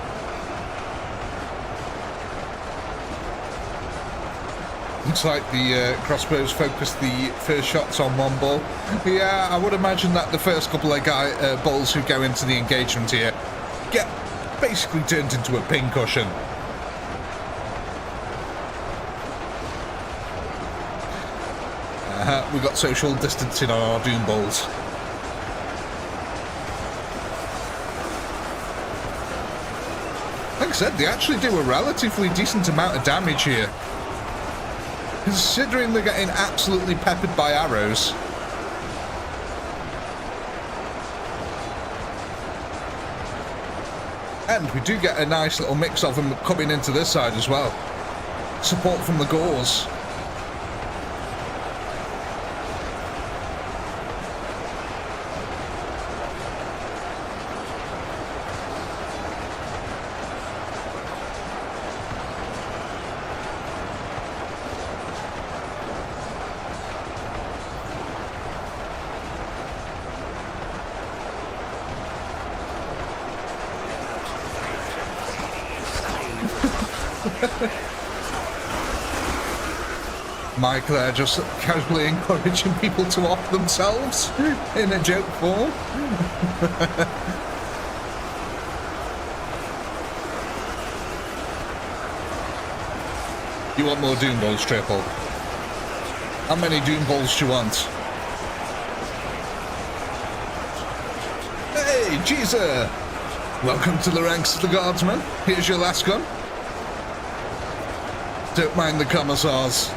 Looks like the crossbows focus the first shots on one ball. Yeah, I would imagine that the first couple of balls who go into the engagement here get basically turned into a pincushion. We got social distancing on our Doom balls. Like I said, they actually do a relatively decent amount of damage here, considering they're getting absolutely peppered by arrows. And we do get a nice little mix of them coming into this side as well. Support from the Gauls. Mike there just casually encouraging people to off themselves in a joke form. You want more Doom Balls, Triple? How many Doom Balls do you want? Hey, Geezer! Welcome to the ranks of the Guardsmen. Here's your last gun. Don't mind the commissars.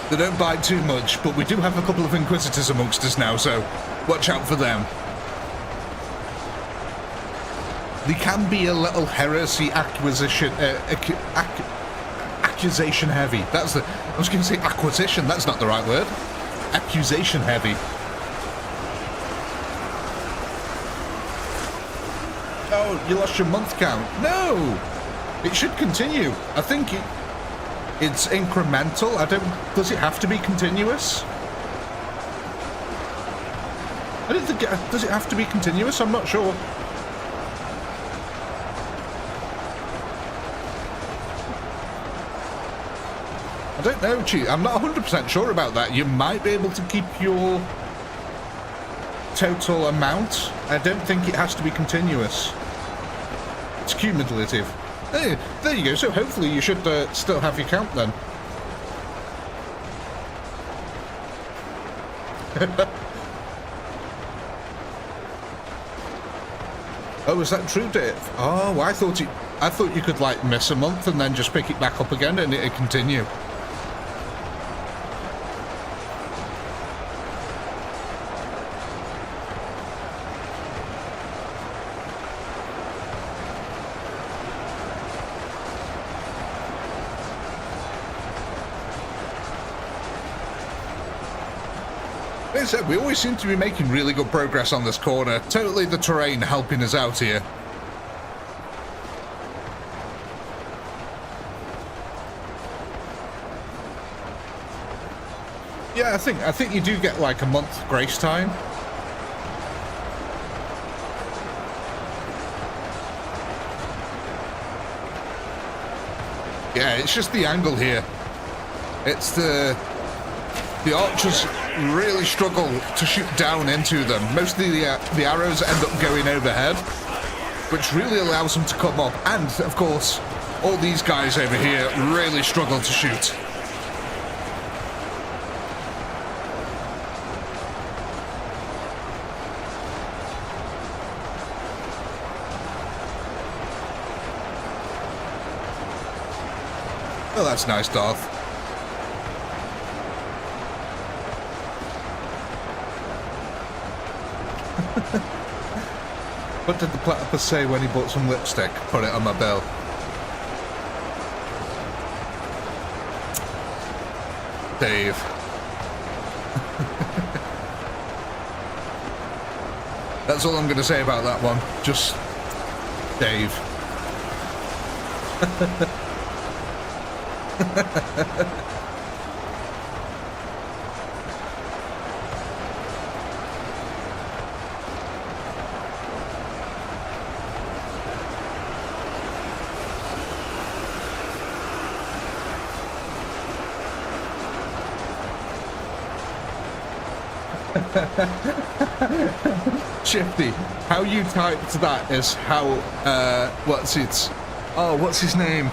They don't bite too much, but we do have a couple of Inquisitors amongst us now, so watch out for them. They can be a little heresy accusation heavy. That's the... I was going to say acquisition, that's not the right word. Accusation heavy. Oh, you lost your month count. No! It should continue. I think it's incremental. Does it have to be continuous? I don't think does it have to be continuous? I'm not sure. I don't know, Chief. I'm not 100% sure about that. You might be able to keep your total amount. I don't think it has to be continuous. It's cumulative. Hey, there you go. So hopefully you should still have your count then. Oh, is that true, Dave? Oh, I thought you could like miss a month and then just pick it back up again and it'd continue. Like I said, we always seem to be making really good progress on this corner. Totally the terrain helping us out here. Yeah, I think you do get like a month grace time. Yeah, it's just the angle here. It's the archers really struggle to shoot down into them. Mostly the arrows end up going overhead, which really allows them to come up. And of course, all these guys over here really struggle to shoot. Oh, that's nice, Darth. What did the platypus say when he bought some lipstick? Put it on my bill. Dave. That's all I'm going to say about that one. Just Dave. Shifty, how you typed that is how, what's his name?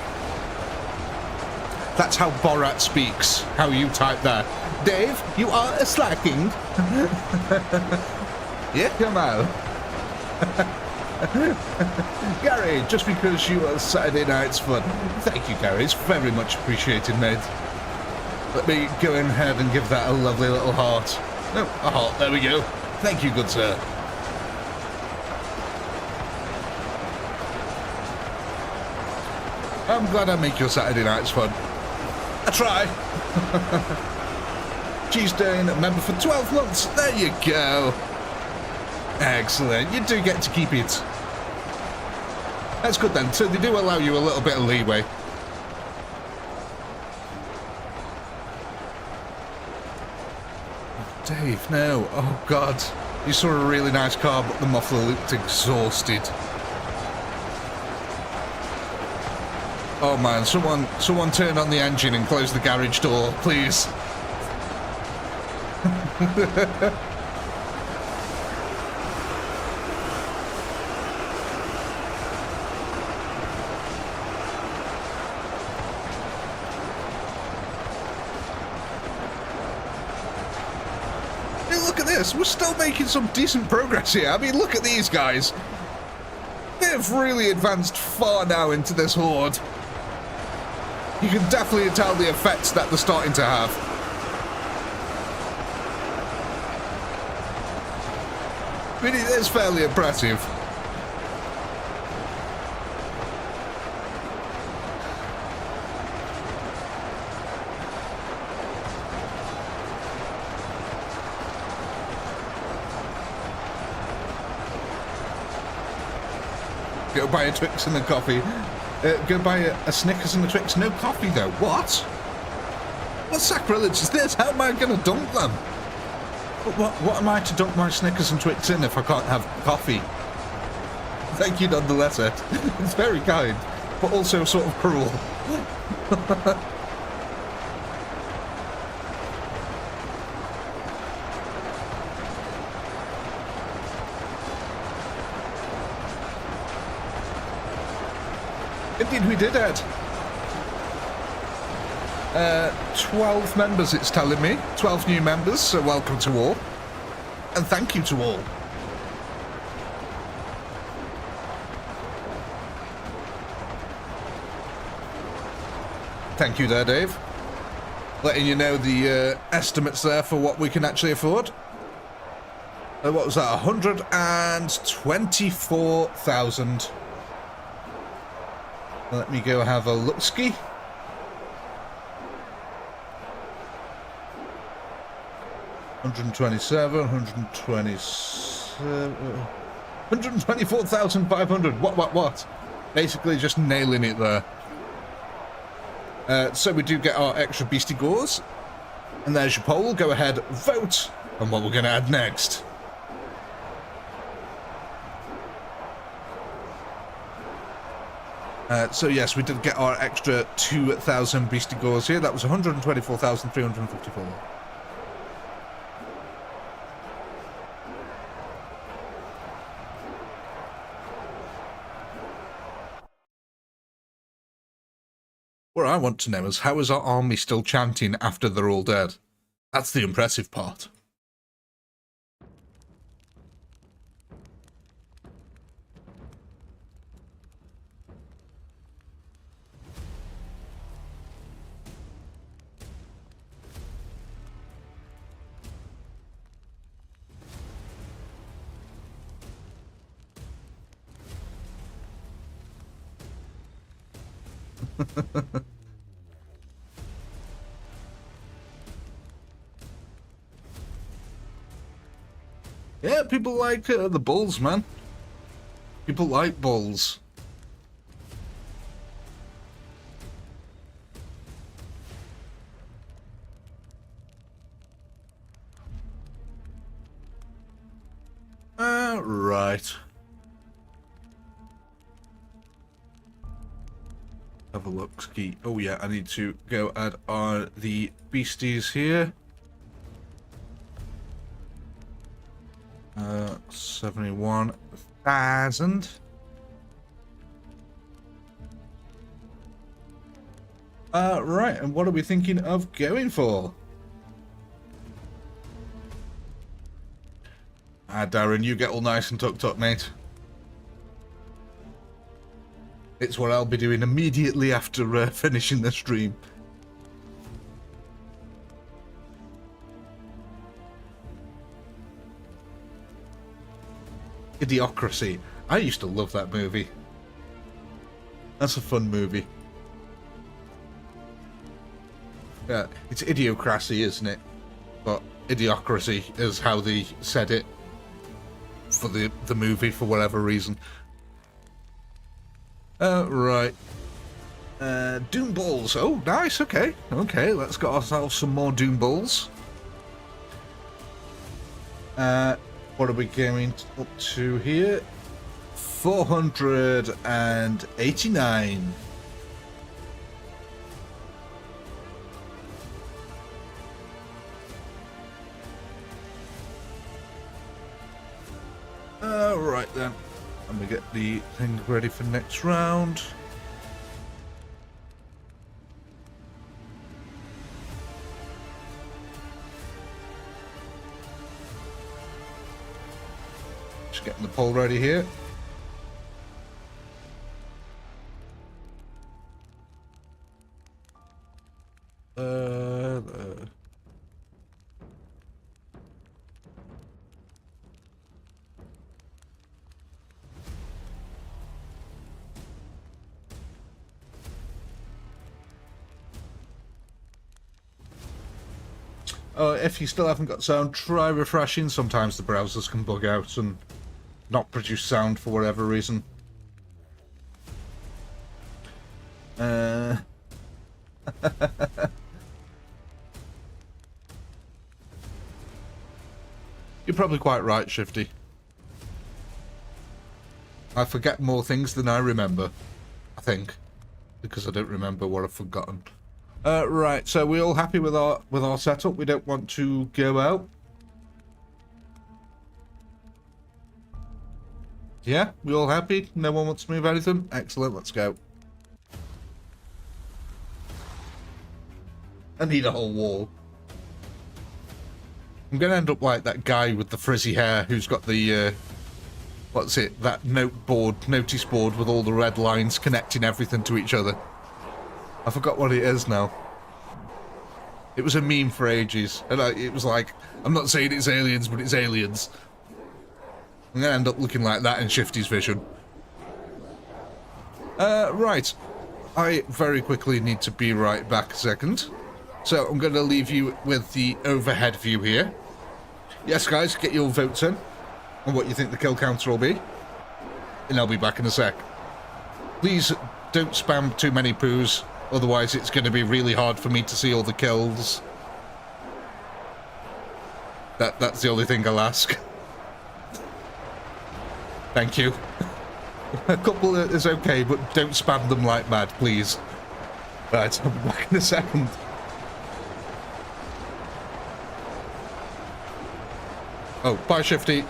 That's how Borat speaks, how you type that. Dave, you are a slacking. Yeah, come out. Gary, just because you are Saturday night's fun. Thank you, Gary, it's very much appreciated, mate. Let me go ahead and give that a lovely little heart. No, a heart, there we go. Thank you, good sir. I'm glad I make your Saturday nights fun. I try. Cheese Dane, member for 12 months. There you go. Excellent. You do get to keep it. That's good then. So they do allow you a little bit of leeway. Dave, no. Oh, God. You saw a really nice car, but the muffler looked exhausted. Oh, man. Someone turn on the engine and close the garage door, please. We're still making some decent progress here. I mean, look at these guys. They've really advanced far now into this horde. You can definitely tell the effects that they're starting to have. I mean, it is fairly impressive. Go buy a Twix and a coffee. Go buy a Snickers and a Twix. No coffee, though. What? What sacrilege is this? How am I going to dump them? What am I to dump my Snickers and Twix in if I can't have coffee? Thank you, nonetheless, Ed. It's very kind, but also sort of cruel. Indeed we did, Ed. 12 members, it's telling me. 12 new members, so welcome to all. And thank you to all. Thank you there, Dave. Letting you know the estimates there for what we can actually afford. What was that? 124,000. Let me go have a look-ski. 127, 127, 124,500. What? Basically just nailing it there. So we do get our extra beastie gores. And there's your poll. Go ahead, vote on what we're going to add next. So yes, we did get our extra 2,000 beastie gores here. That was 124,354. What I want to know is, how is our army still chanting after they're all dead? That's the impressive part. Yeah, people like the bulls, man. People like bulls. Right. Have a look. Ski. Oh yeah, I need to go add on the beasties here. 71,000. Right, and what are we thinking of going for? Darren, you get all nice and tucked up, mate. It's what I'll be doing immediately after finishing the stream. Idiocracy. I used to love that movie. That's a fun movie. Yeah, it's idiocracy, isn't it? But idiocracy is how they said it for the movie, for whatever reason. Right. Doom balls. Oh, nice. Okay. Okay, let's get ourselves some more doom balls. What are we going up to here? 489. Right then. Let me get the thing ready for next round. Just getting the pole ready here. If you still haven't got sound, try refreshing. Sometimes the browsers can bug out and not produce sound for whatever reason. You're probably quite right, Shifty. I forget more things than I remember, I think, because I don't remember what I've forgotten. Right, so we're all happy with our setup. We don't want to go out. Yeah, we all happy? No one wants to move anything? Excellent, let's go. I need a whole wall. I'm gonna end up like that guy with the frizzy hair who's got the what's it? That notice board with all the red lines connecting everything to each other. I forgot what it is now. It was a meme for ages, and it was like, I'm not saying it's aliens, but it's aliens. I'm gonna end up looking like that in Shifty's vision. Right. I very quickly need to be right back a second. So I'm gonna leave you with the overhead view here. Yes, guys, get your votes in on what you think the kill counter will be. And I'll be back in a sec. Please don't spam too many poos, otherwise it's going to be really hard for me to see all the kills. That's the only thing I'll ask. Thank you. A couple is okay, but don't spam them like mad, please. Right, I'll be back in a second. Oh, bye, Shifty.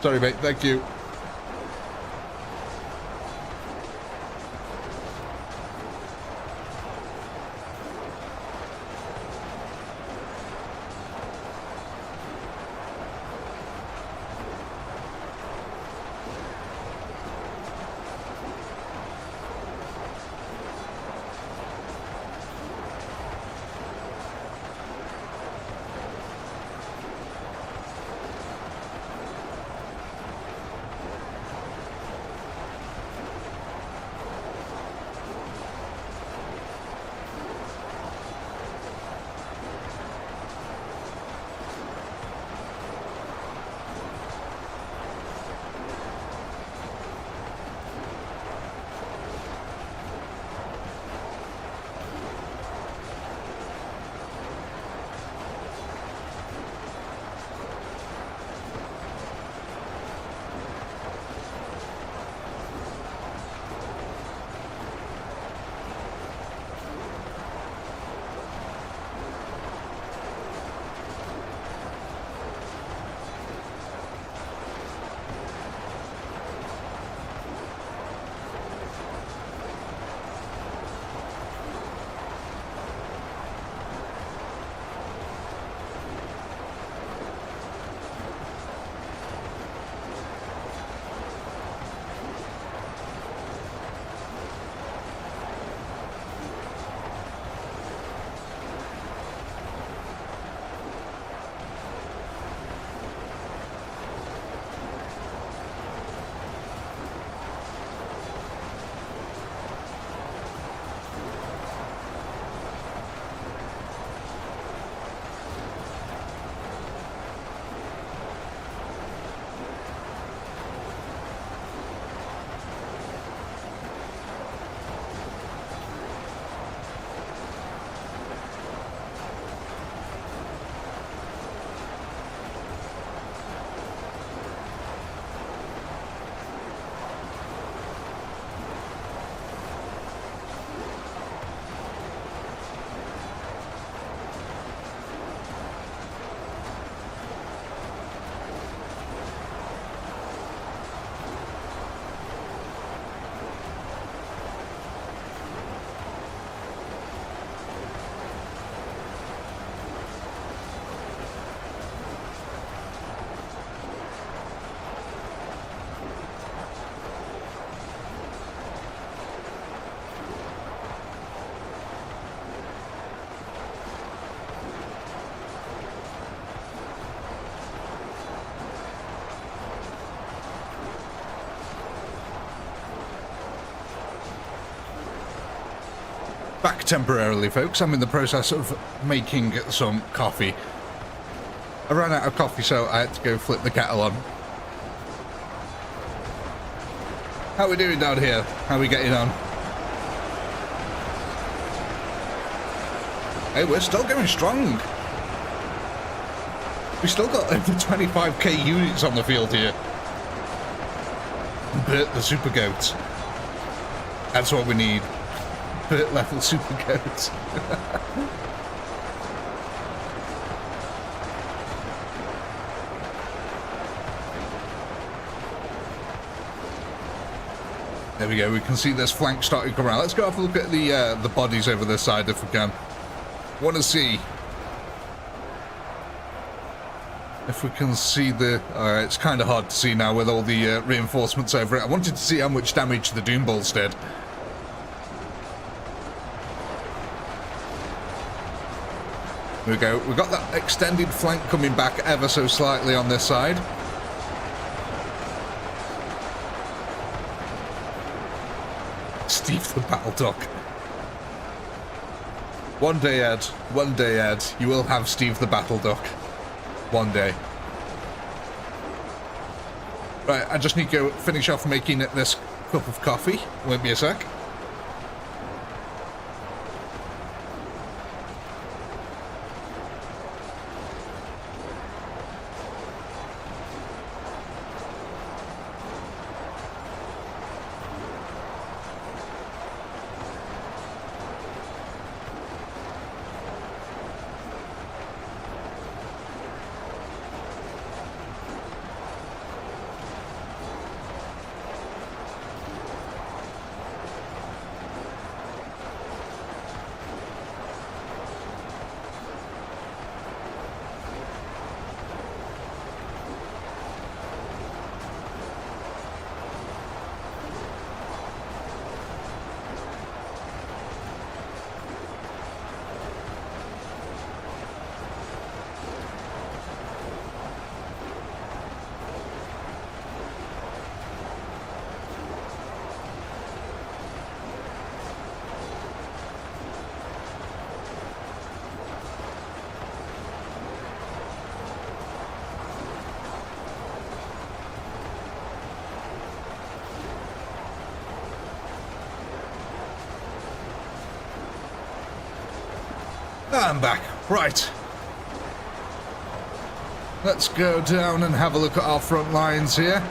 Sorry, mate. Thank you. Back temporarily, folks. I'm in the process of making some coffee. I ran out of coffee, so I had to go flip the kettle on. How are we doing down here? How are we getting on? Hey, we're still going strong. We still got over 25k units on the field here. Bert the super goat. That's what we need. Bert level super goat. There we go. We can see this flank starting to come around. Let's go have a look at the bodies over this side if we can. Want to see if we can see the. It's kind of hard to see now with all the reinforcements over it. I wanted to see how much damage the Doom Balls did. There we go. We've got that extended flank coming back ever so slightly on this side. Steve the Battle Duck. One day, Ed, you will have Steve the Battle Duck. One day. Right, I just need to go finish off making this cup of coffee. Won't be a sec. I'm back. Right. Let's go down and have a look at our front lines here.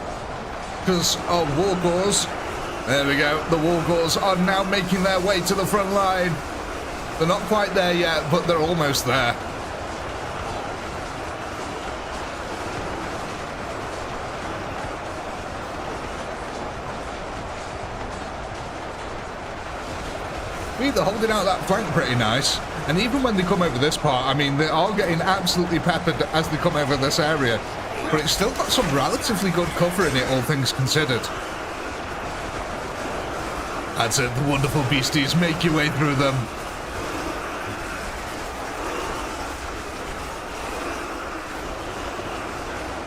Because our wargors, there we go, the wargors are now making their way to the front line. They're not quite there yet, but they're almost there. They're holding out that flank pretty nice, and even when they come over this part, I mean, they are getting absolutely peppered as they come over this area, but it's still got some relatively good cover in it, all things considered. That's it, the wonderful beasties, make your way through them.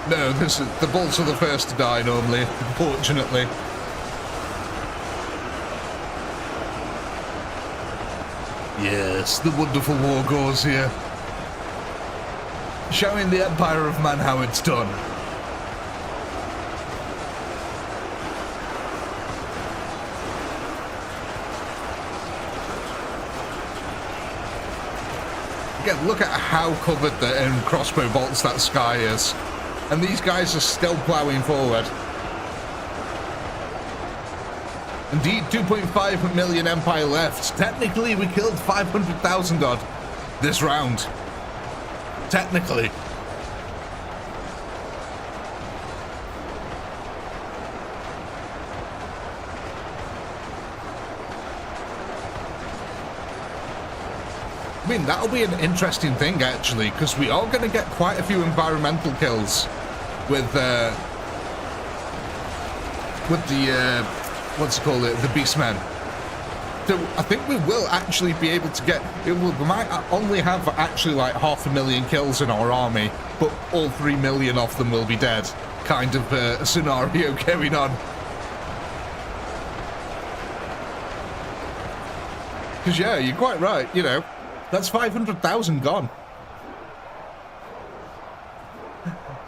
No, the bolts are the first to die normally, unfortunately. Yes, the wonderful wargors here. Showing the Empire of Man how it's done. Again, look at how covered in crossbow bolts that sky is. And these guys are still ploughing forward. Indeed, 2.5 million Empire left. Technically, we killed 500,000 odd this round. Technically. I mean, that'll be an interesting thing, actually, because we are going to get quite a few environmental kills with the what's it called, the Beastmen. So I think we will actually be able to get, we might only have actually like 500,000 kills in our army, but all 3 million of them will be dead. Kind of a scenario going on. Because yeah, you're quite right, you know, that's 500,000 gone.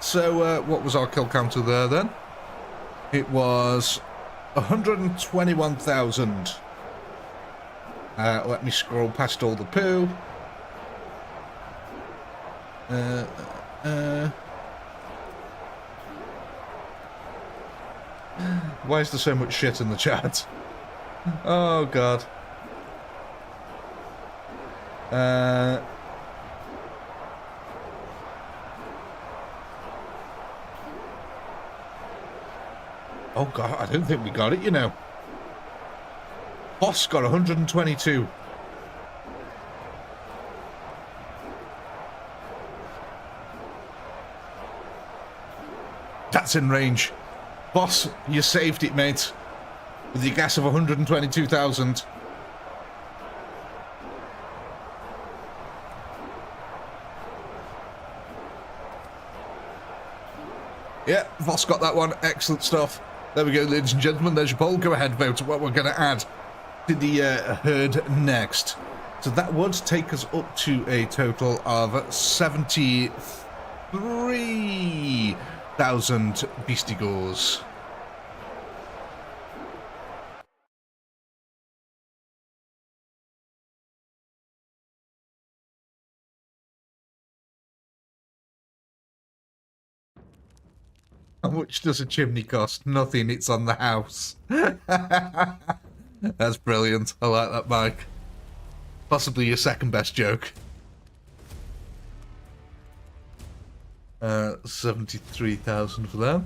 So what was our kill counter there then? It was 121,000. Let me scroll past all the poo. Why is there so much shit in the chat? Oh god. Oh god, I don't think we got it, you know. Boss got 122. That's in range. Boss, you saved it, mate. With your gas of 122,000. Yeah, Voss got that one. Excellent stuff. There we go, ladies and gentlemen. There's your poll. Go ahead, vote what we're going to add to the herd next. So that would take us up to a total of 73. 2,000 beastigores. How much does a chimney cost? Nothing, it's on the house. That's brilliant. I like that, Mike. Possibly your second best joke. 73,000 for them.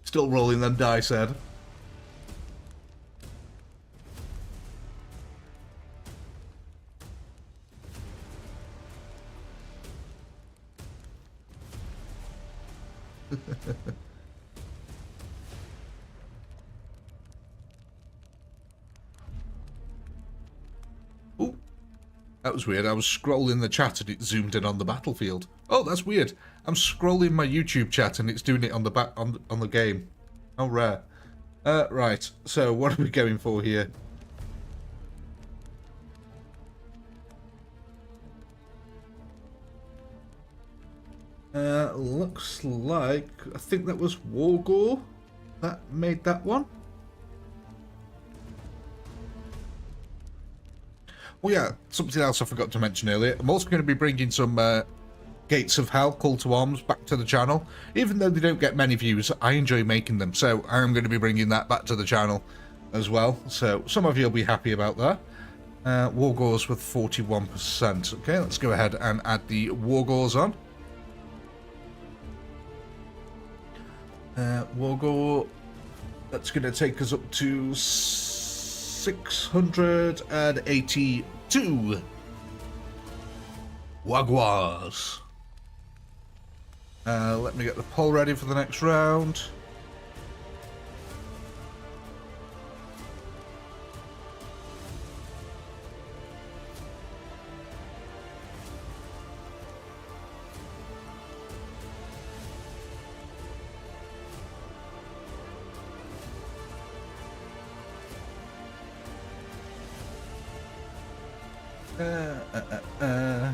Still rolling them dice, Ed. Ooh, that was weird. I was scrolling the chat and it zoomed in on the battlefield. Oh, that's weird. I'm scrolling my YouTube chat and it's doing it on the on the game. How rare. Right. So what are we going for here? Looks like, I think that was Wargore that made that one. Oh yeah, something else I forgot to mention earlier. I'm also going to be bringing some Gates of Hell Call to Arms back to the channel. Even though they don't get many views, I enjoy making them. So I'm going to be bringing that back to the channel as well. So some of you will be happy about that. Wargores with 41%. Okay, let's go ahead and add the Wargores on. Wargore, that's going to take us up to 682 Wagwars. Let me get the poll ready for the next round.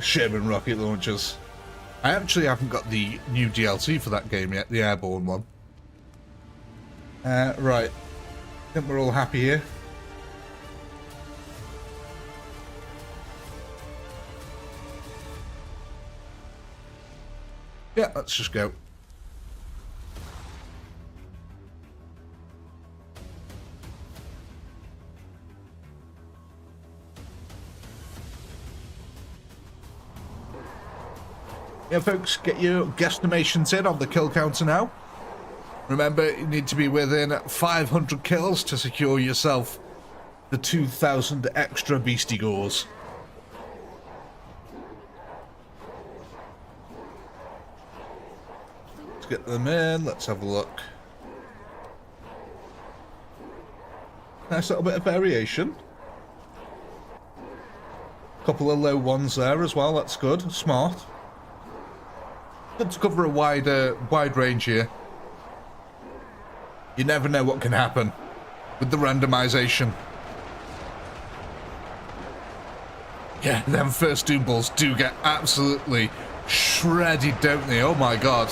Sherman rocket launchers. I actually haven't got the new DLC for that game yet, the airborne one. Right. I think we're all happy here. Yeah, let's just go. Yeah, folks, get your guesstimations in on the kill counter now. Remember, you need to be within 500 kills to secure yourself the 2,000 extra beastigores. Let's get them in. Let's have a look. Nice little bit of variation. Couple of low ones there as well. That's good. Smart. Good to cover a wide range here. You never know what can happen with the randomization. Yeah, them first Doom Balls do get absolutely shredded, don't they? Oh my god.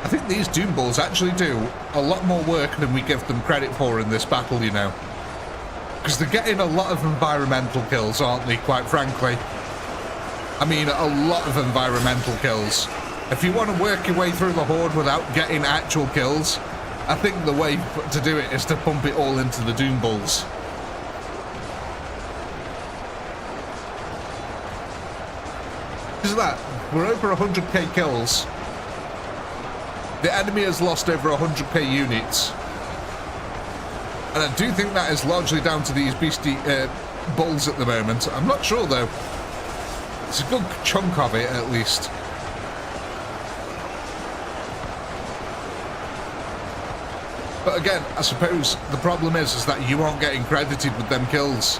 I think these Doom Balls actually do a lot more work than we give them credit for in this battle, you know. Because they're getting a lot of environmental kills, aren't they, quite frankly? I mean, a lot of environmental kills. If you want to work your way through the Horde without getting actual kills, I think the way to do it is to pump it all into the Doom Balls. Because of that, we're over 100k kills. The enemy has lost over 100k units. And I do think that is largely down to these beastie bulls at the moment. I'm not sure though. It's a good chunk of it at least. But again, I suppose the problem is that you aren't getting credited with them kills.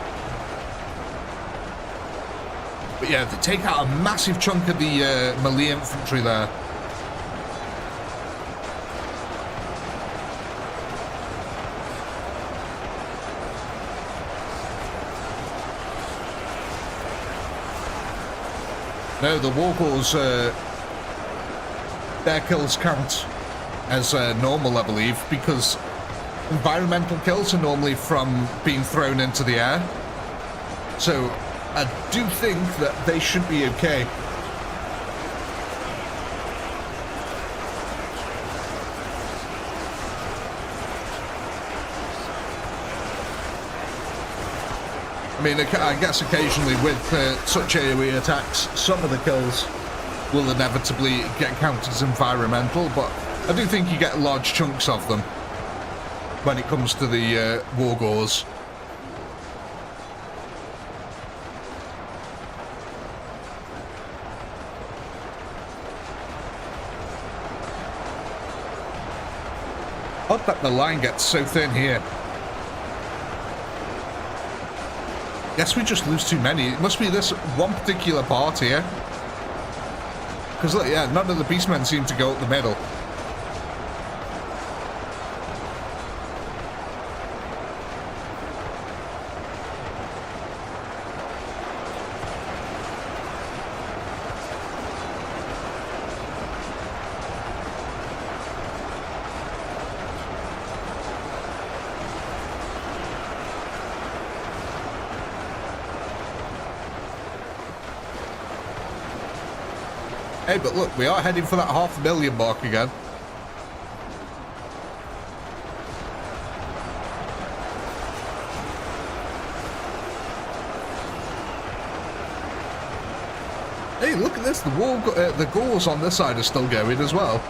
But yeah, they take out a massive chunk of the melee infantry there. No, the Wargors, their kills count as normal, I believe, because environmental kills are normally from being thrown into the air. So I do think that they should be okay. I mean, I guess occasionally with such AoE attacks, some of the kills will inevitably get counted as environmental, but I do think you get large chunks of them when it comes to the Wargors. Odd that the line gets so thin here. Guess we just lose too many. It must be this one particular part here. Because look, yeah, none of the beastmen seem to go up the middle. Hey, but look, we are heading for that 500,000 mark again. Hey, look at this. The Gauls on this side are still going as well.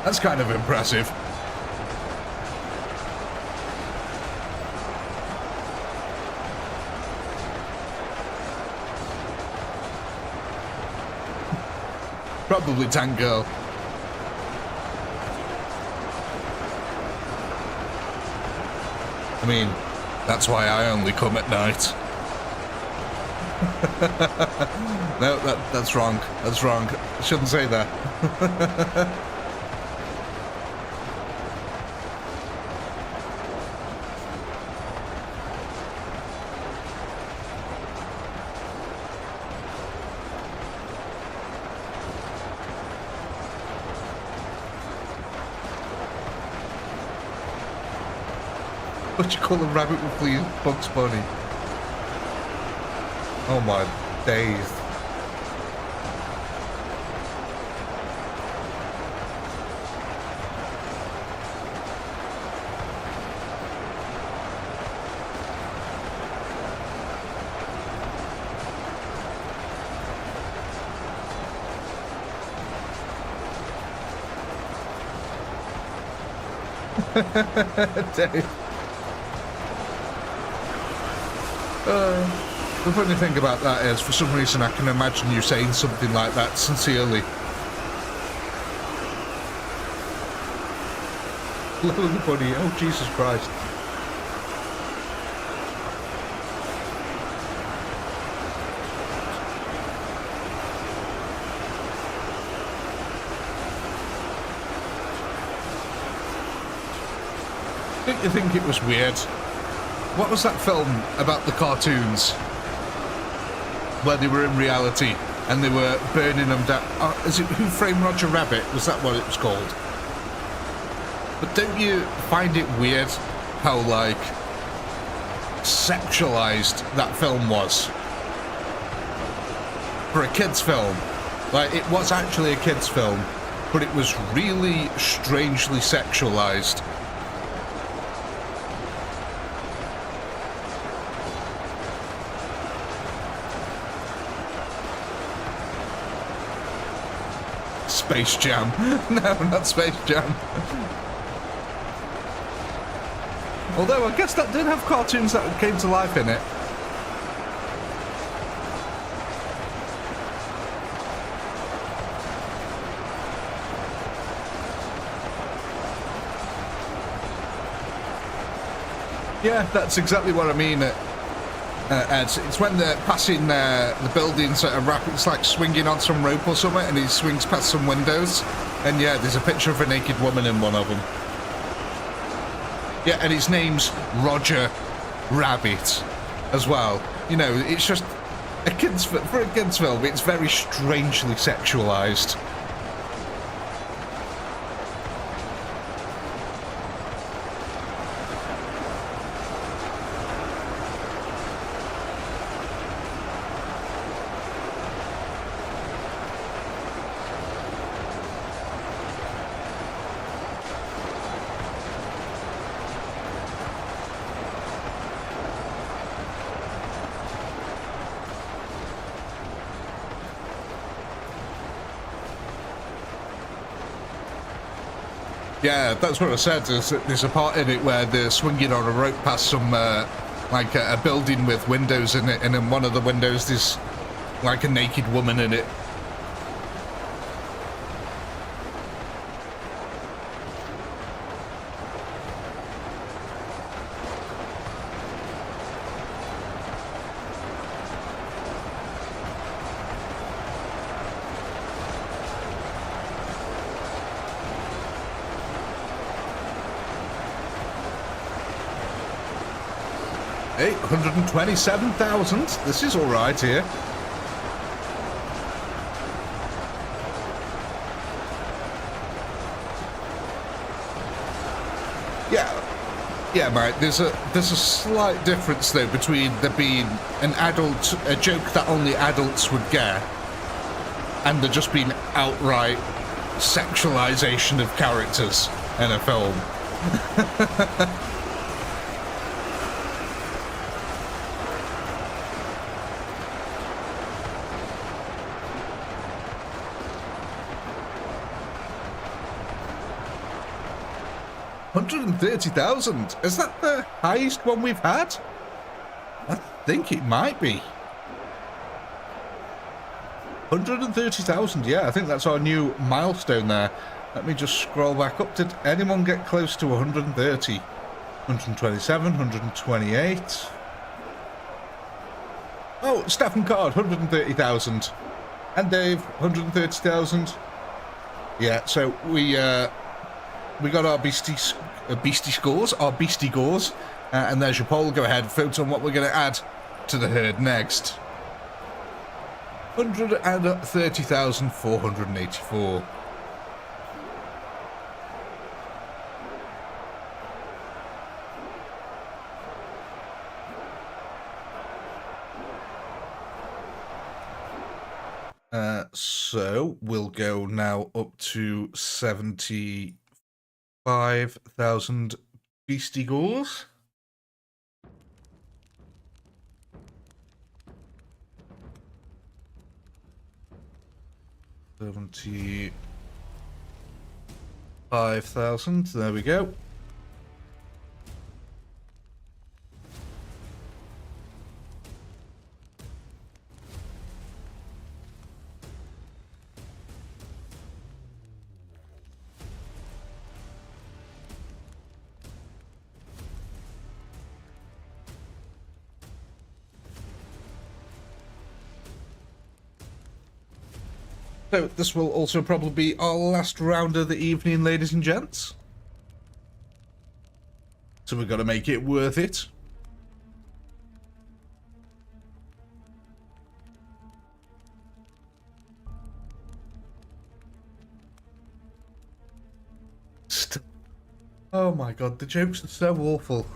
That's kind of impressive. Probably Tank Girl. I mean, that's why I only come at night. No, that's wrong. That's wrong. I shouldn't say that. What you call a rabbit with fleas? Bugs Bunny. Oh my days. Dave. The funny thing about that is, for some reason, I can imagine you saying something like that sincerely. Little bunny, oh Jesus Christ. Don't you think it was weird? What was that film about the cartoons? Where they were in reality and they were burning them down. Is it Who Framed Roger Rabbit? Was that what it was called? But don't you find it weird how, like, sexualized that film was? For a kid's film. Like, it was actually a kid's film, but it was really strangely sexualized. Space Jam. No, not Space Jam. Although I guess that did have cartoons that came to life in it. Yeah, that's exactly what I mean. It's when they're passing the buildings at a rapid, it's like swinging on some rope or something, and he swings past some windows. And yeah, there's a picture of a naked woman in one of them. Yeah, and his name's Roger Rabbit as well. You know, it's just for a kids film, it's very strangely sexualized. Yeah, that's what I said. There's a part in it where they're swinging on a rope past some, like a building with windows in it, and in one of the windows there's like a naked woman in it. Hey, 127,000. This is all right here. Yeah, mate. There's a slight difference though between there being a joke that only adults would get, and there just being outright sexualization of characters in a film. 130,000. Is that the highest one we've had? I think it might be. 130,000, yeah, I think that's our new milestone there. Let me just scroll back up. Did anyone get close to 130? 127, 128. Oh, Stefan Card, 130,000. And Dave, 130,000. Yeah, so we got our beastie scores, and there's your poll. Go ahead, vote on what we're going to add to the herd next. 130,484. So we'll go now up to 75,000 beastie gores. $75,000. There we go. So this will also probably be our last round of the evening, ladies and gents. So we've got to make it worth it. Oh my god, the jokes are so awful.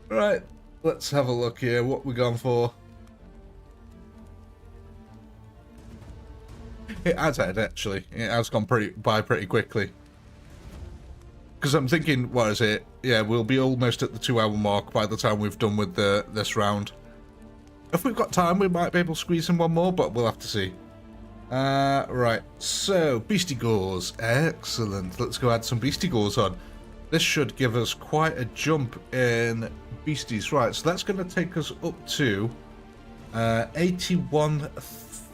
Right, let's have a look here. What we gone for? It has had, actually. It has gone by pretty quickly. Because I'm thinking, what is it? Yeah, we'll be almost at the 2-hour mark by the time we've done with this round. If we've got time, we might be able to squeeze in one more, but we'll have to see. Right, so Beastie Gores. Excellent. Let's go add some Beastie Gores on. This should give us quite a jump in beasties. Right, so that's going to take us up to 81,000.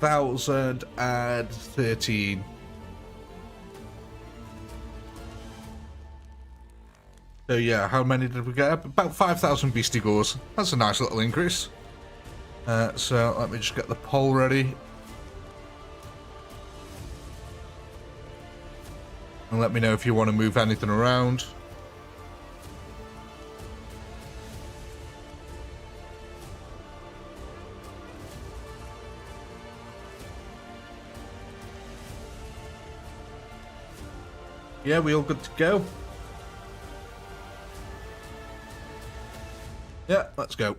1,013. So yeah, how many did we get? About 5,000 beastie gores. That's a nice little increase. So let me just get the poll ready. And let me know if you want to move anything around. Yeah, we all good to go? Yeah, let's go.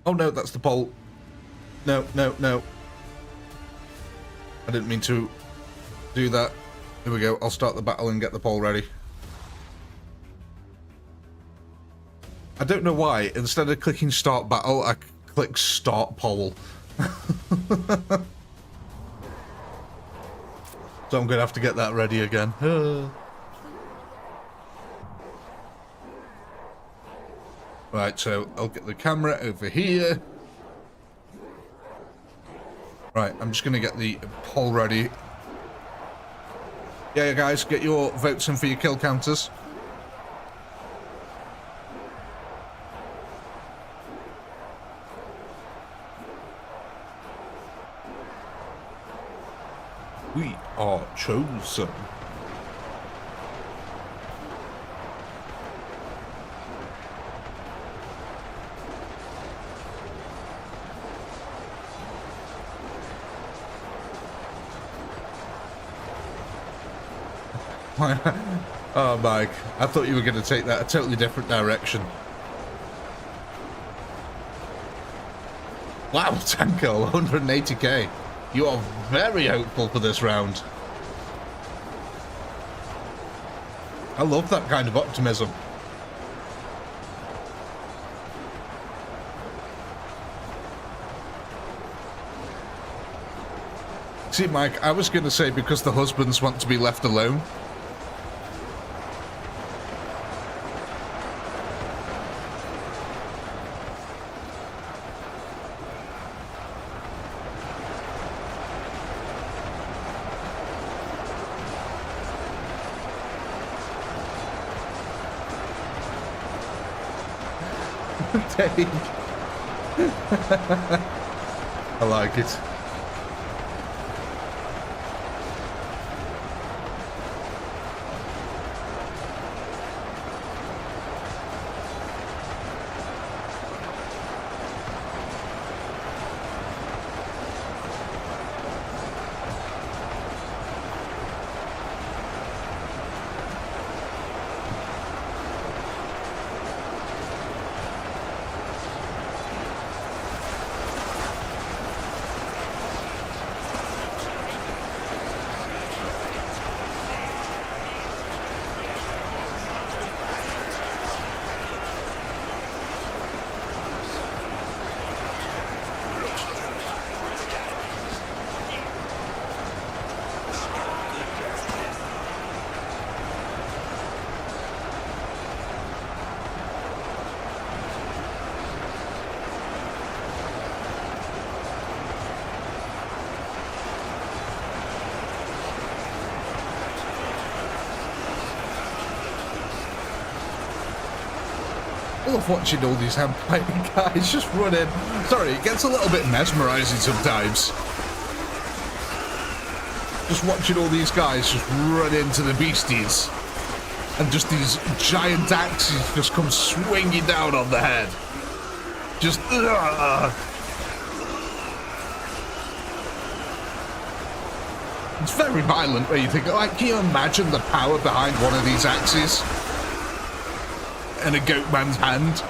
Oh no, that's the poll. No, no, no. I didn't mean to do that. Here we go. I'll start the battle and get the poll ready. I don't know why. Instead of clicking start battle, I click start poll. So I'm going to have to get that ready again. Right, so I'll get the camera over here. Right, I'm just going to get the poll ready. Yeah, guys, get your votes in for your kill counters. We are chosen. Oh, Mike, I thought you were going to take that a totally different direction. Wow, Tanko, 180k. You are very hopeful for this round. I love that kind of optimism. See, Mike, I was going to say because the husbands want to be left alone. Dave. I like it. I love watching all these hand-fighting guys just run in. Sorry, it gets a little bit mesmerizing sometimes. Just watching all these guys just run into the beasties. And just these giant axes just come swinging down on the head. Just... It's very violent where you think, like, can you imagine the power behind one of these axes? In a goat man's hand,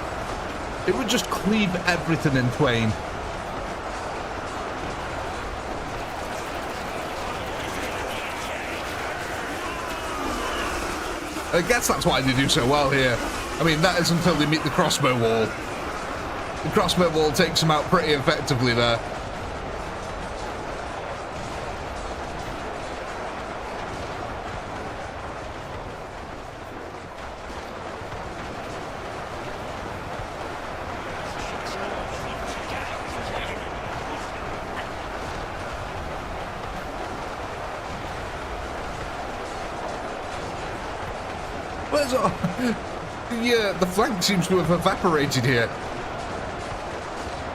it would just cleave everything in twain. I guess that's why they do so well here. I mean, that is until they meet the crossbow wall. The crossbow wall takes them out pretty effectively there. Where's our... the flank seems to have evaporated here.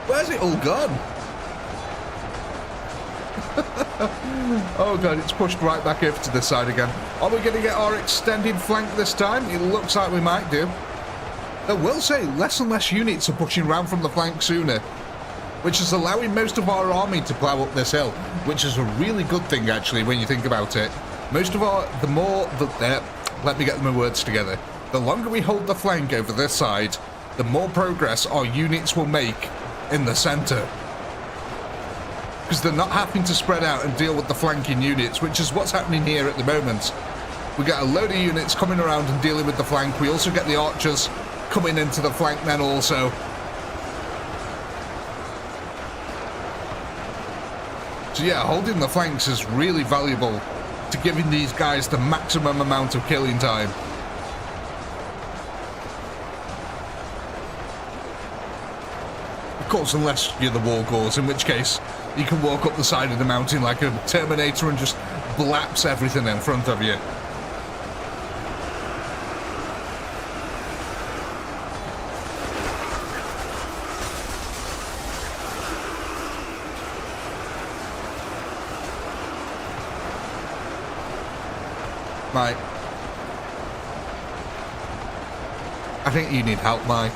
Where's it all gone? Oh god, it's pushed right back over to this side again. Are we going to get our extended flank this time? It looks like we might do. I will say, less and less units are pushing round from the flank sooner, which is allowing most of our army to plough up this hill, which is a really good thing, actually, when you think about it. Most of our... let me get my words together. The longer we hold the flank over this side, the more progress our units will make in the centre. Because they're not having to spread out and deal with the flanking units, which is what's happening here at the moment. We get a load of units coming around and dealing with the flank. We also get the archers coming into the flank then also. So yeah, holding the flanks is really valuable to giving these guys the maximum amount of killing time. Of course, unless you're the wargors, in which case you can walk up the side of the mountain like a Terminator and just blaps everything in front of you. Mike, I think you need help, Mike.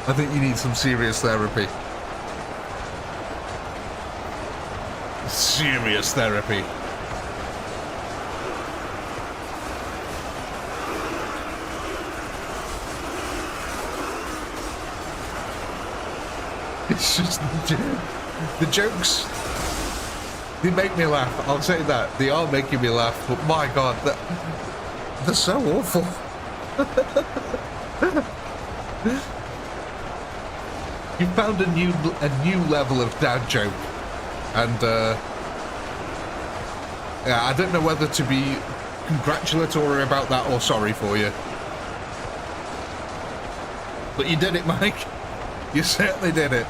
I think you need some serious therapy. Serious therapy. It's just the jokes. They make me laugh. I'll say that. They are making me laugh. But my God, they're so awful. You found a new level of dad joke, and yeah, I don't know whether to be congratulatory about that or sorry for you. But you did it, Mike. You certainly did it.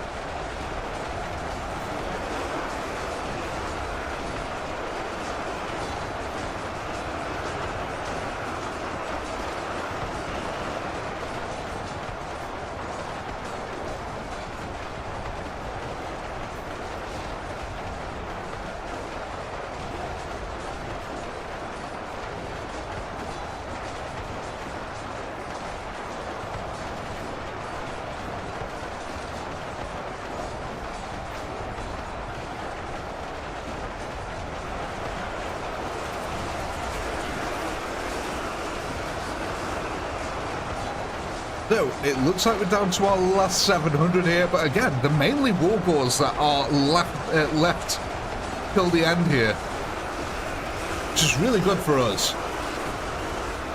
So, it looks like we're down to our last 700 here, but again, they're mainly wargors that are left till the end here. Which is really good for us.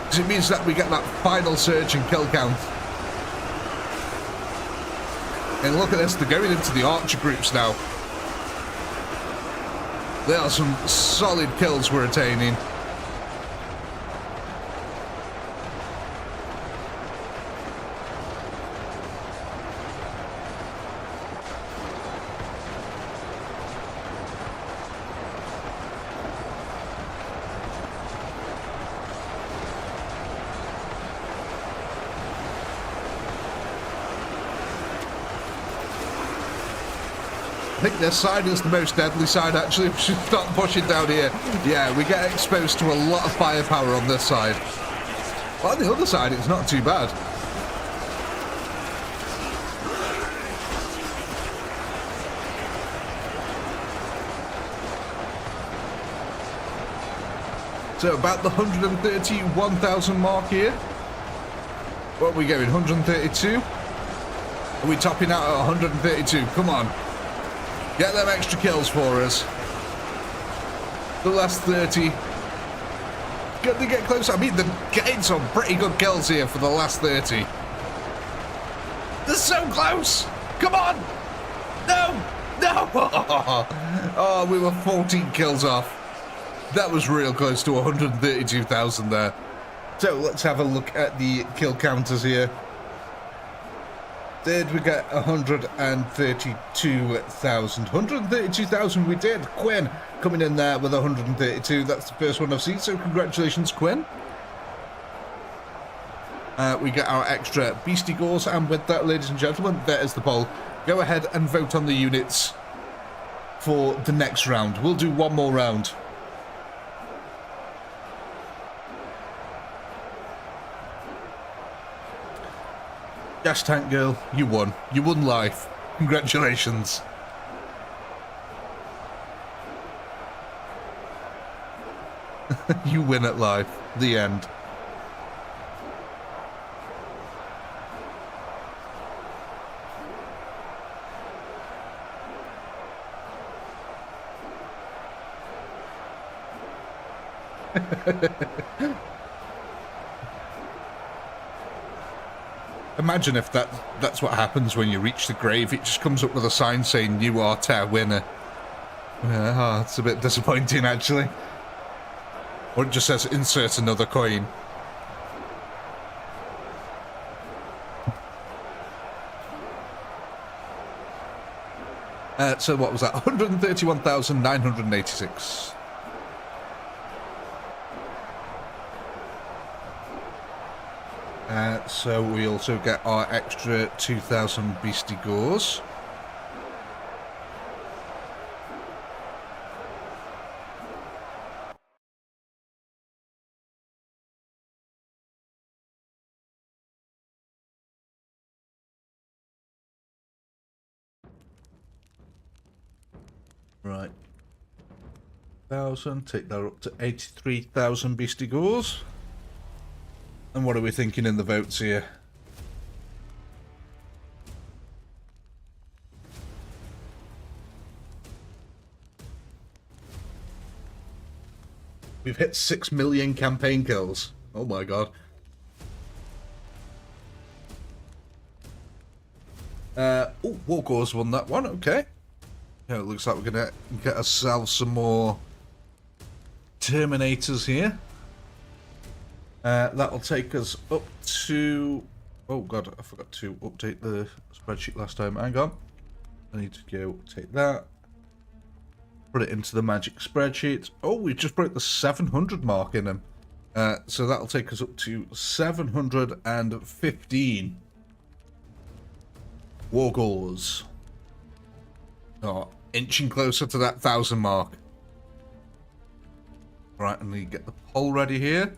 Because it means that we get that final surge and kill count. And look at this, they're going into the archer groups now. There are some solid kills we're attaining. I think this side is the most deadly side, actually. We should start pushing down here. Yeah, we get exposed to a lot of firepower on this side. But on the other side, it's not too bad. So about the 131,000 mark here. What are we going, 132? Are we topping out at 132? Come on. Get them extra kills for us. The last 30. Can they get close? I mean, they're getting some pretty good kills here for the last 30. They're so close! Come on! No! No! Oh, we were 14 kills off. That was real close to 132,000 there. So let's have a look at the kill counters here. Did we get 132,000? 132,000 we did. Quinn coming in there with 132. That's the first one I've seen, so congratulations, Quinn. We get our extra beastie gores, and with that, ladies and gentlemen, there is the poll. Go ahead and vote on the units for the next round. We'll do one more round. Gas Tank Girl, you won. You won life. Congratulations. You win at life. The end. Imagine if that's what happens when you reach the grave. It just comes up with a sign saying you are our winner. It's a bit disappointing, actually. Or it just says insert another coin. So what was that? 131,986. So we also get our extra 2,000 beastie gores. Right. 1,000, take that up to 83,000 beastie gores. And what are we thinking in the votes here? We've hit 6 million campaign kills. Oh my god. Wargores won that one, okay. Yeah, it looks like we're gonna get ourselves some more Terminators here. That'll take us up to... Oh god, I forgot to update the spreadsheet last time. Hang on. I need to go take that. Put it into the magic spreadsheet. Oh, we just broke the 700 mark in them. So that'll take us up to 715 Wargores. Oh, inching closer to that 1,000 mark. Right, and we get the poll ready here.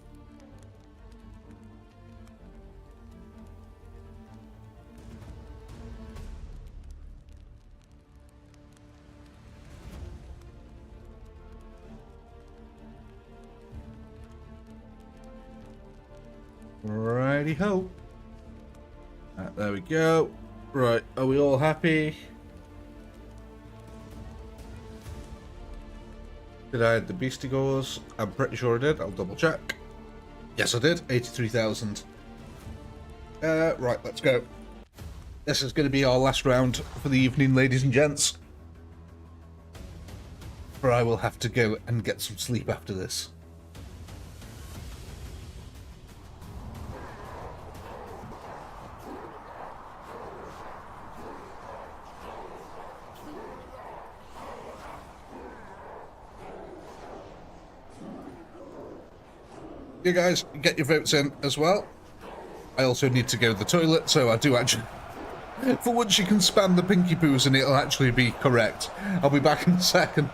Righty ho. Right, there we go. Right, are we all happy? Did I add the beastie gores? I'm pretty sure I did. I'll double check. Yes, I did. 83,000. Right, let's go. This is going to be our last round for the evening, ladies and gents. For I will have to go and get some sleep after this. You guys get your votes in as well. I also need to go to the toilet, so I do actually... For once you can spam the pinky poos and it'll actually be correct. I'll be back in a second.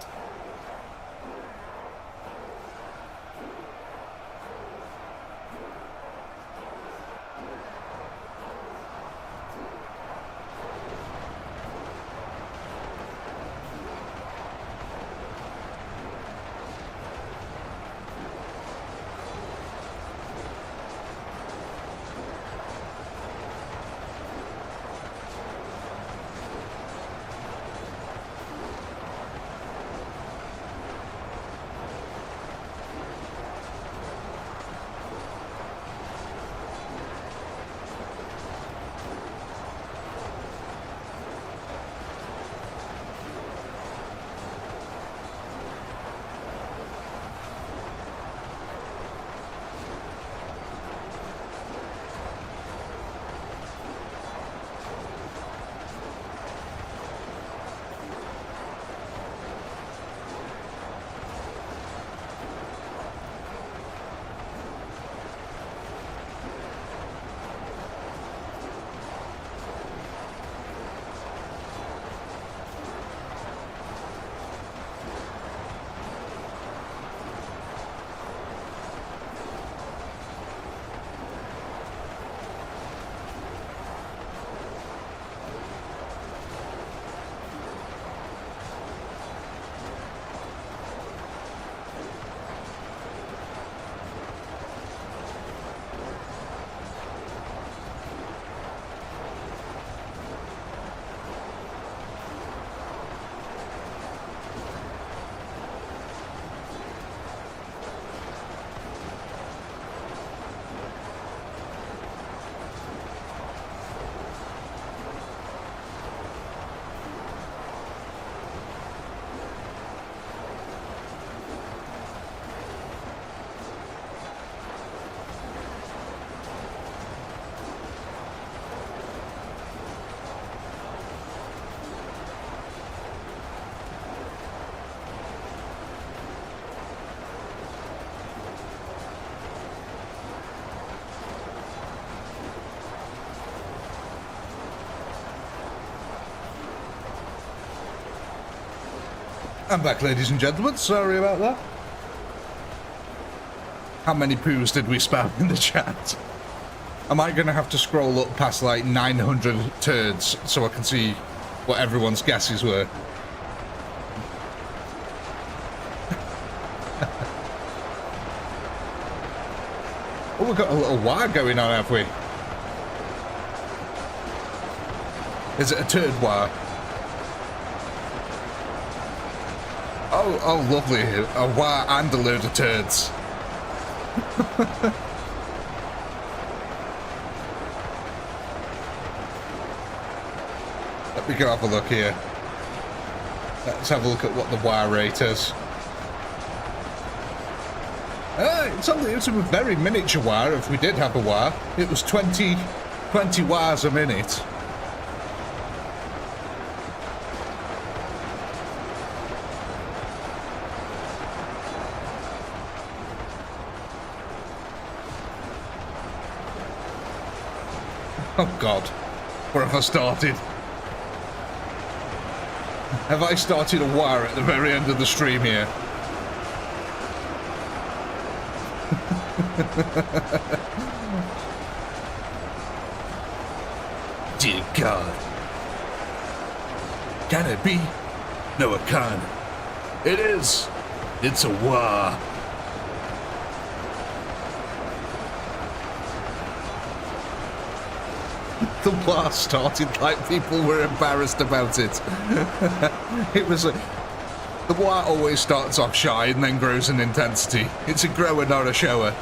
I'm back, ladies and gentlemen. Sorry about that. How many poos did we spam in the chat? Am I going to have to scroll up past like 900 turds so I can see what everyone's guesses were? Oh, we've got a little war going on, have we? Is it a turd war? Oh, lovely. A war and a load of turds. Let me go have a look here. Let's have a look at what the war rate is. It's a very miniature war if we did have a war. It was 20 wars a minute. Oh God, where have I started? Have I started a war at the very end of the stream here? Dear God. Can it be? No, it can't. It is. It's a war. The war started like people were embarrassed about it. It was the war always starts off shy and then grows in intensity. It's a grower, not a shower.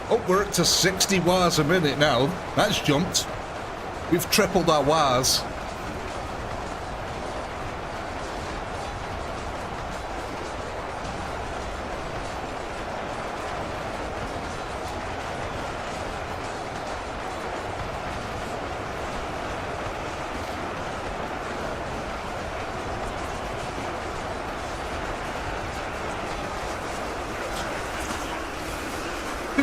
Oh, we're up to 60 wars a minute now. That's jumped. We've tripled our wars.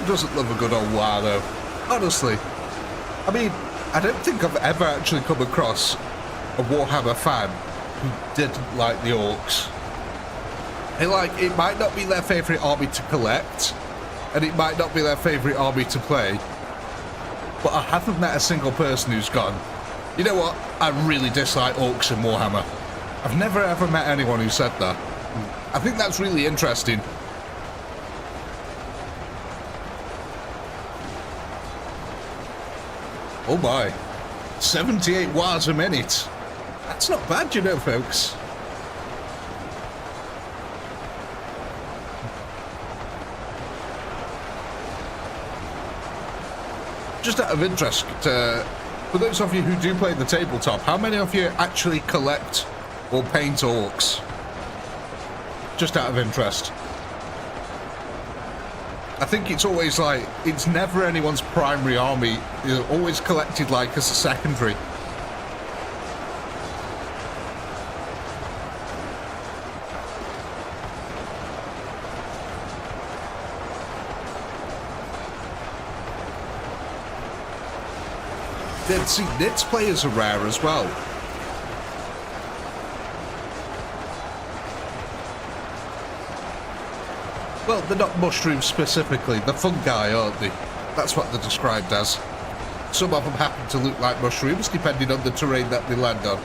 Doesn't love a good old war though, honestly. I mean, I don't think I've ever actually come across a Warhammer fan who didn't like the orcs. It might not be their favourite army to collect, and it might not be their favourite army to play, but I haven't met a single person who's gone, you know what, I really dislike orcs in Warhammer. I've never ever met anyone who said that. I think that's really interesting. Oh my, 78 wars a minute. That's not bad, you know, folks. Just out of interest, for those of you who do play the tabletop, how many of you actually collect or paint orcs? Just out of interest. I think it's always like, it's never anyone's primary army. It's always collected like as a secondary. Then see, Nits players are rare as well. Well, they're not mushrooms specifically, they're fungi, aren't they? That's what they're described as. Some of them happen to look like mushrooms, depending on the terrain that they land on.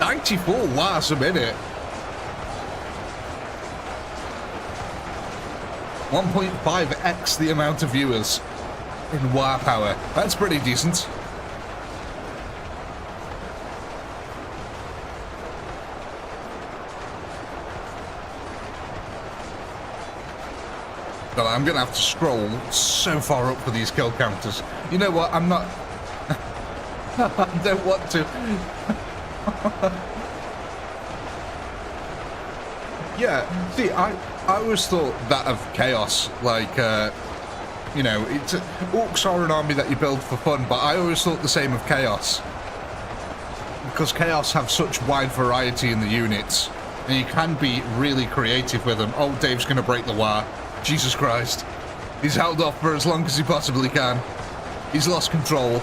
94 wars a minute. 1.5x the amount of viewers in war power. That's pretty decent. But I'm going to have to scroll so far up for these kill counters. You know what? I'm not... I don't want to. Yeah, see, I always thought that of Chaos, like, you know, orcs are an army that you build for fun, but I always thought the same of Chaos. Because Chaos have such wide variety in the units. And you can be really creative with them. Oh, Dave's going to break the wire. Jesus Christ. He's held off for as long as he possibly can. He's lost control.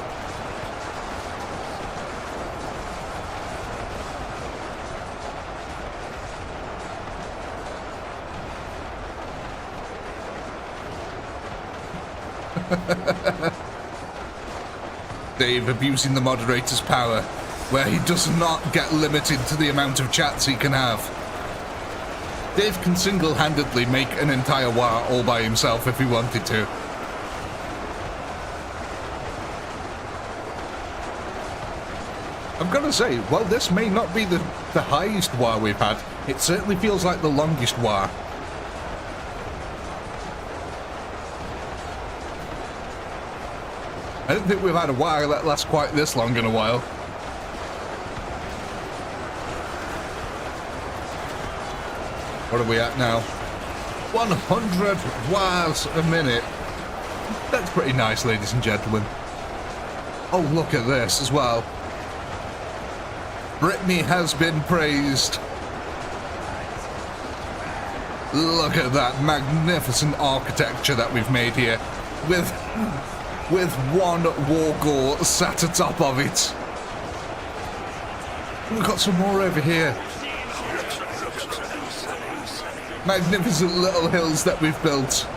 Dave abusing the moderator's power, where he does not get limited to the amount of chats he can have. Dave can single-handedly make an entire war all by himself if he wanted to. I've got to say, while this may not be the highest war we've had, it certainly feels like the longest war. I don't think we've had a war that lasts quite this long in a while. What are we at now? 100 wars a minute. That's pretty nice, ladies and gentlemen. Oh, look at this as well. Brittany has been praised. Look at that magnificent architecture that we've made here with one war gore sat atop of it. We've got some more over here. Magnificent little hills that we've built.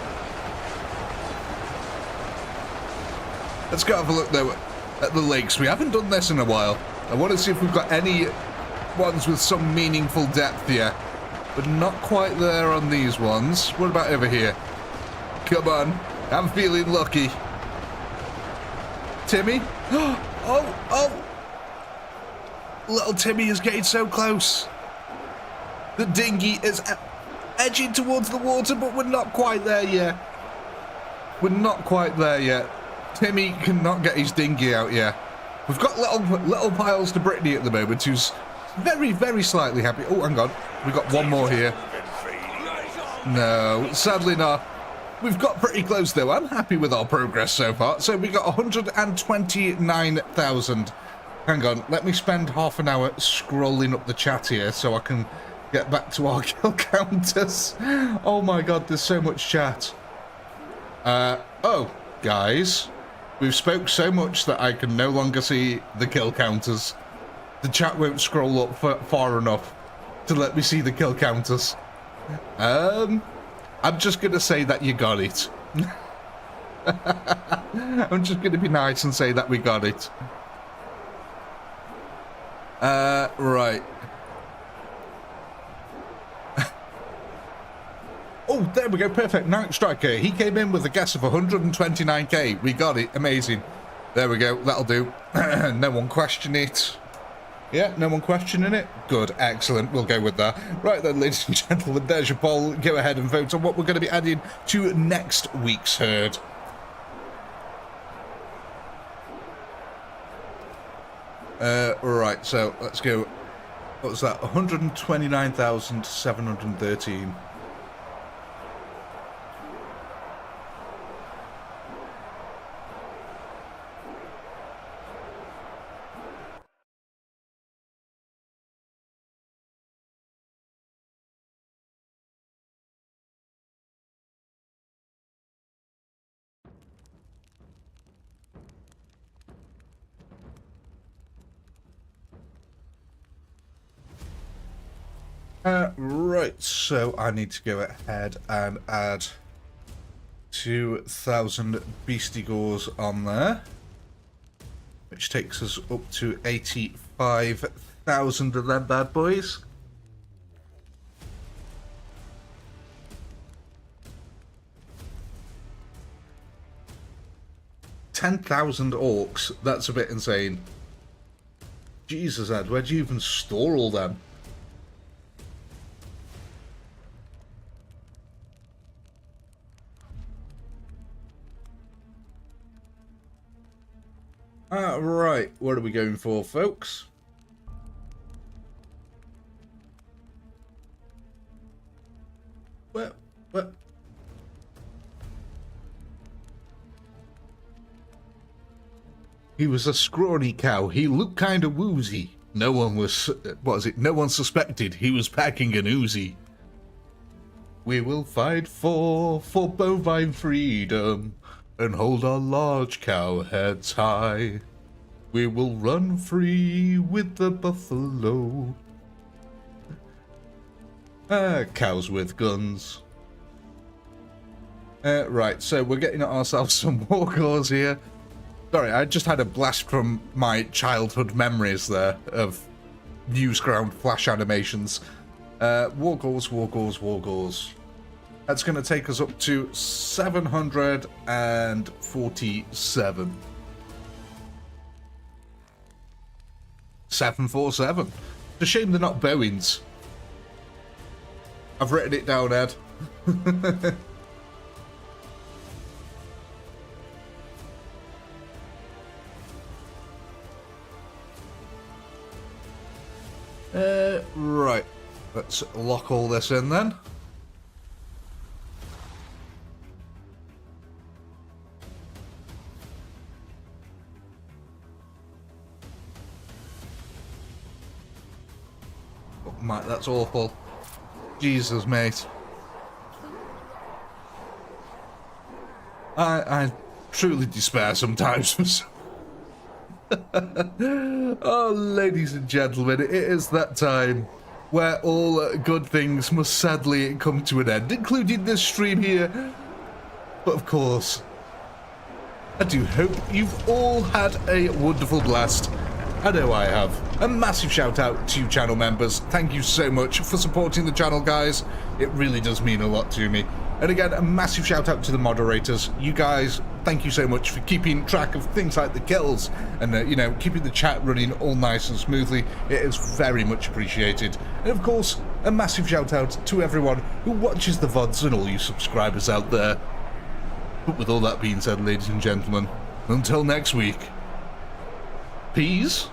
Let's go have a look though at the lakes. We haven't done this in a while. I want to see if we've got any ones with some meaningful depth here. But not quite there on these ones. What about over here? Come on. I'm feeling lucky. Timmy? Oh! Little Timmy is getting so close. The dinghy is edging towards the water, but we're not quite there yet. We're not quite there yet. Timmy cannot get his dinghy out yet. We've got little piles to Brittany at the moment, who's very, very slightly happy. Oh, hang on. We've got one more here. No, sadly not. We've got pretty close, though. I'm happy with our progress so far. So we got 129,000. Hang on. Let me spend half an hour scrolling up the chat here so I can get back to our kill counters. Oh, my God. There's so much chat. Oh, guys. We've spoke so much that I can no longer see the kill counters. The chat won't scroll up far enough to let me see the kill counters. I'm just going to say that you got it. I'm just going to be nice and say that we got it. Right. Oh, there we go. Perfect. Night Striker. He came in with a guess of 129k. We got it. Amazing. There we go. That'll do. No one question it. Yeah, no one questioning it? Good, excellent, we'll go with that. Right then, ladies and gentlemen, there's your poll. Go ahead and vote on what we're going to be adding to next week's herd. Right, so let's go. What was that? 129,713. Right, so I need to go ahead and add 2,000 beastie gores on there, which takes us up to 85,000 of them bad boys. $10,000 orcs, that's a bit insane. Jesus, Ed, where do you even store all them? Right, what are we going for, folks? What? He was a scrawny cow. He looked kind of woozy. No one was, what was it? No one suspected he was packing an Uzi. We will fight for bovine freedom and hold our large cow heads high. We will run free with the buffalo. Cows with guns. Right, so we're getting ourselves some wargores here. Sorry, I just had a blast from my childhood memories there of Newsground flash animations. Wargores, wargores, wargores. That's going to take us up to 747. 747. It's a shame they're not Boeings. I've written it down, Ed. Right. Let's lock all this in then. Oh, Mate, that's awful. Jesus, mate. I truly despair sometimes. Oh, ladies and gentlemen, it is that time where all good things must sadly come to an end, including this stream here. But of course, I do hope you've all had a wonderful blast. I know I have. A massive shout out to channel members. Thank you so much for supporting the channel, guys. It really does mean a lot to me. And again, a massive shout out to the moderators. You guys, thank you so much for keeping track of things like the kills and, you know, keeping the chat running all nice and smoothly. It is very much appreciated. And of course, a massive shout out to everyone who watches the VODs and all you subscribers out there. But with all that being said, ladies and gentlemen, until next week, peace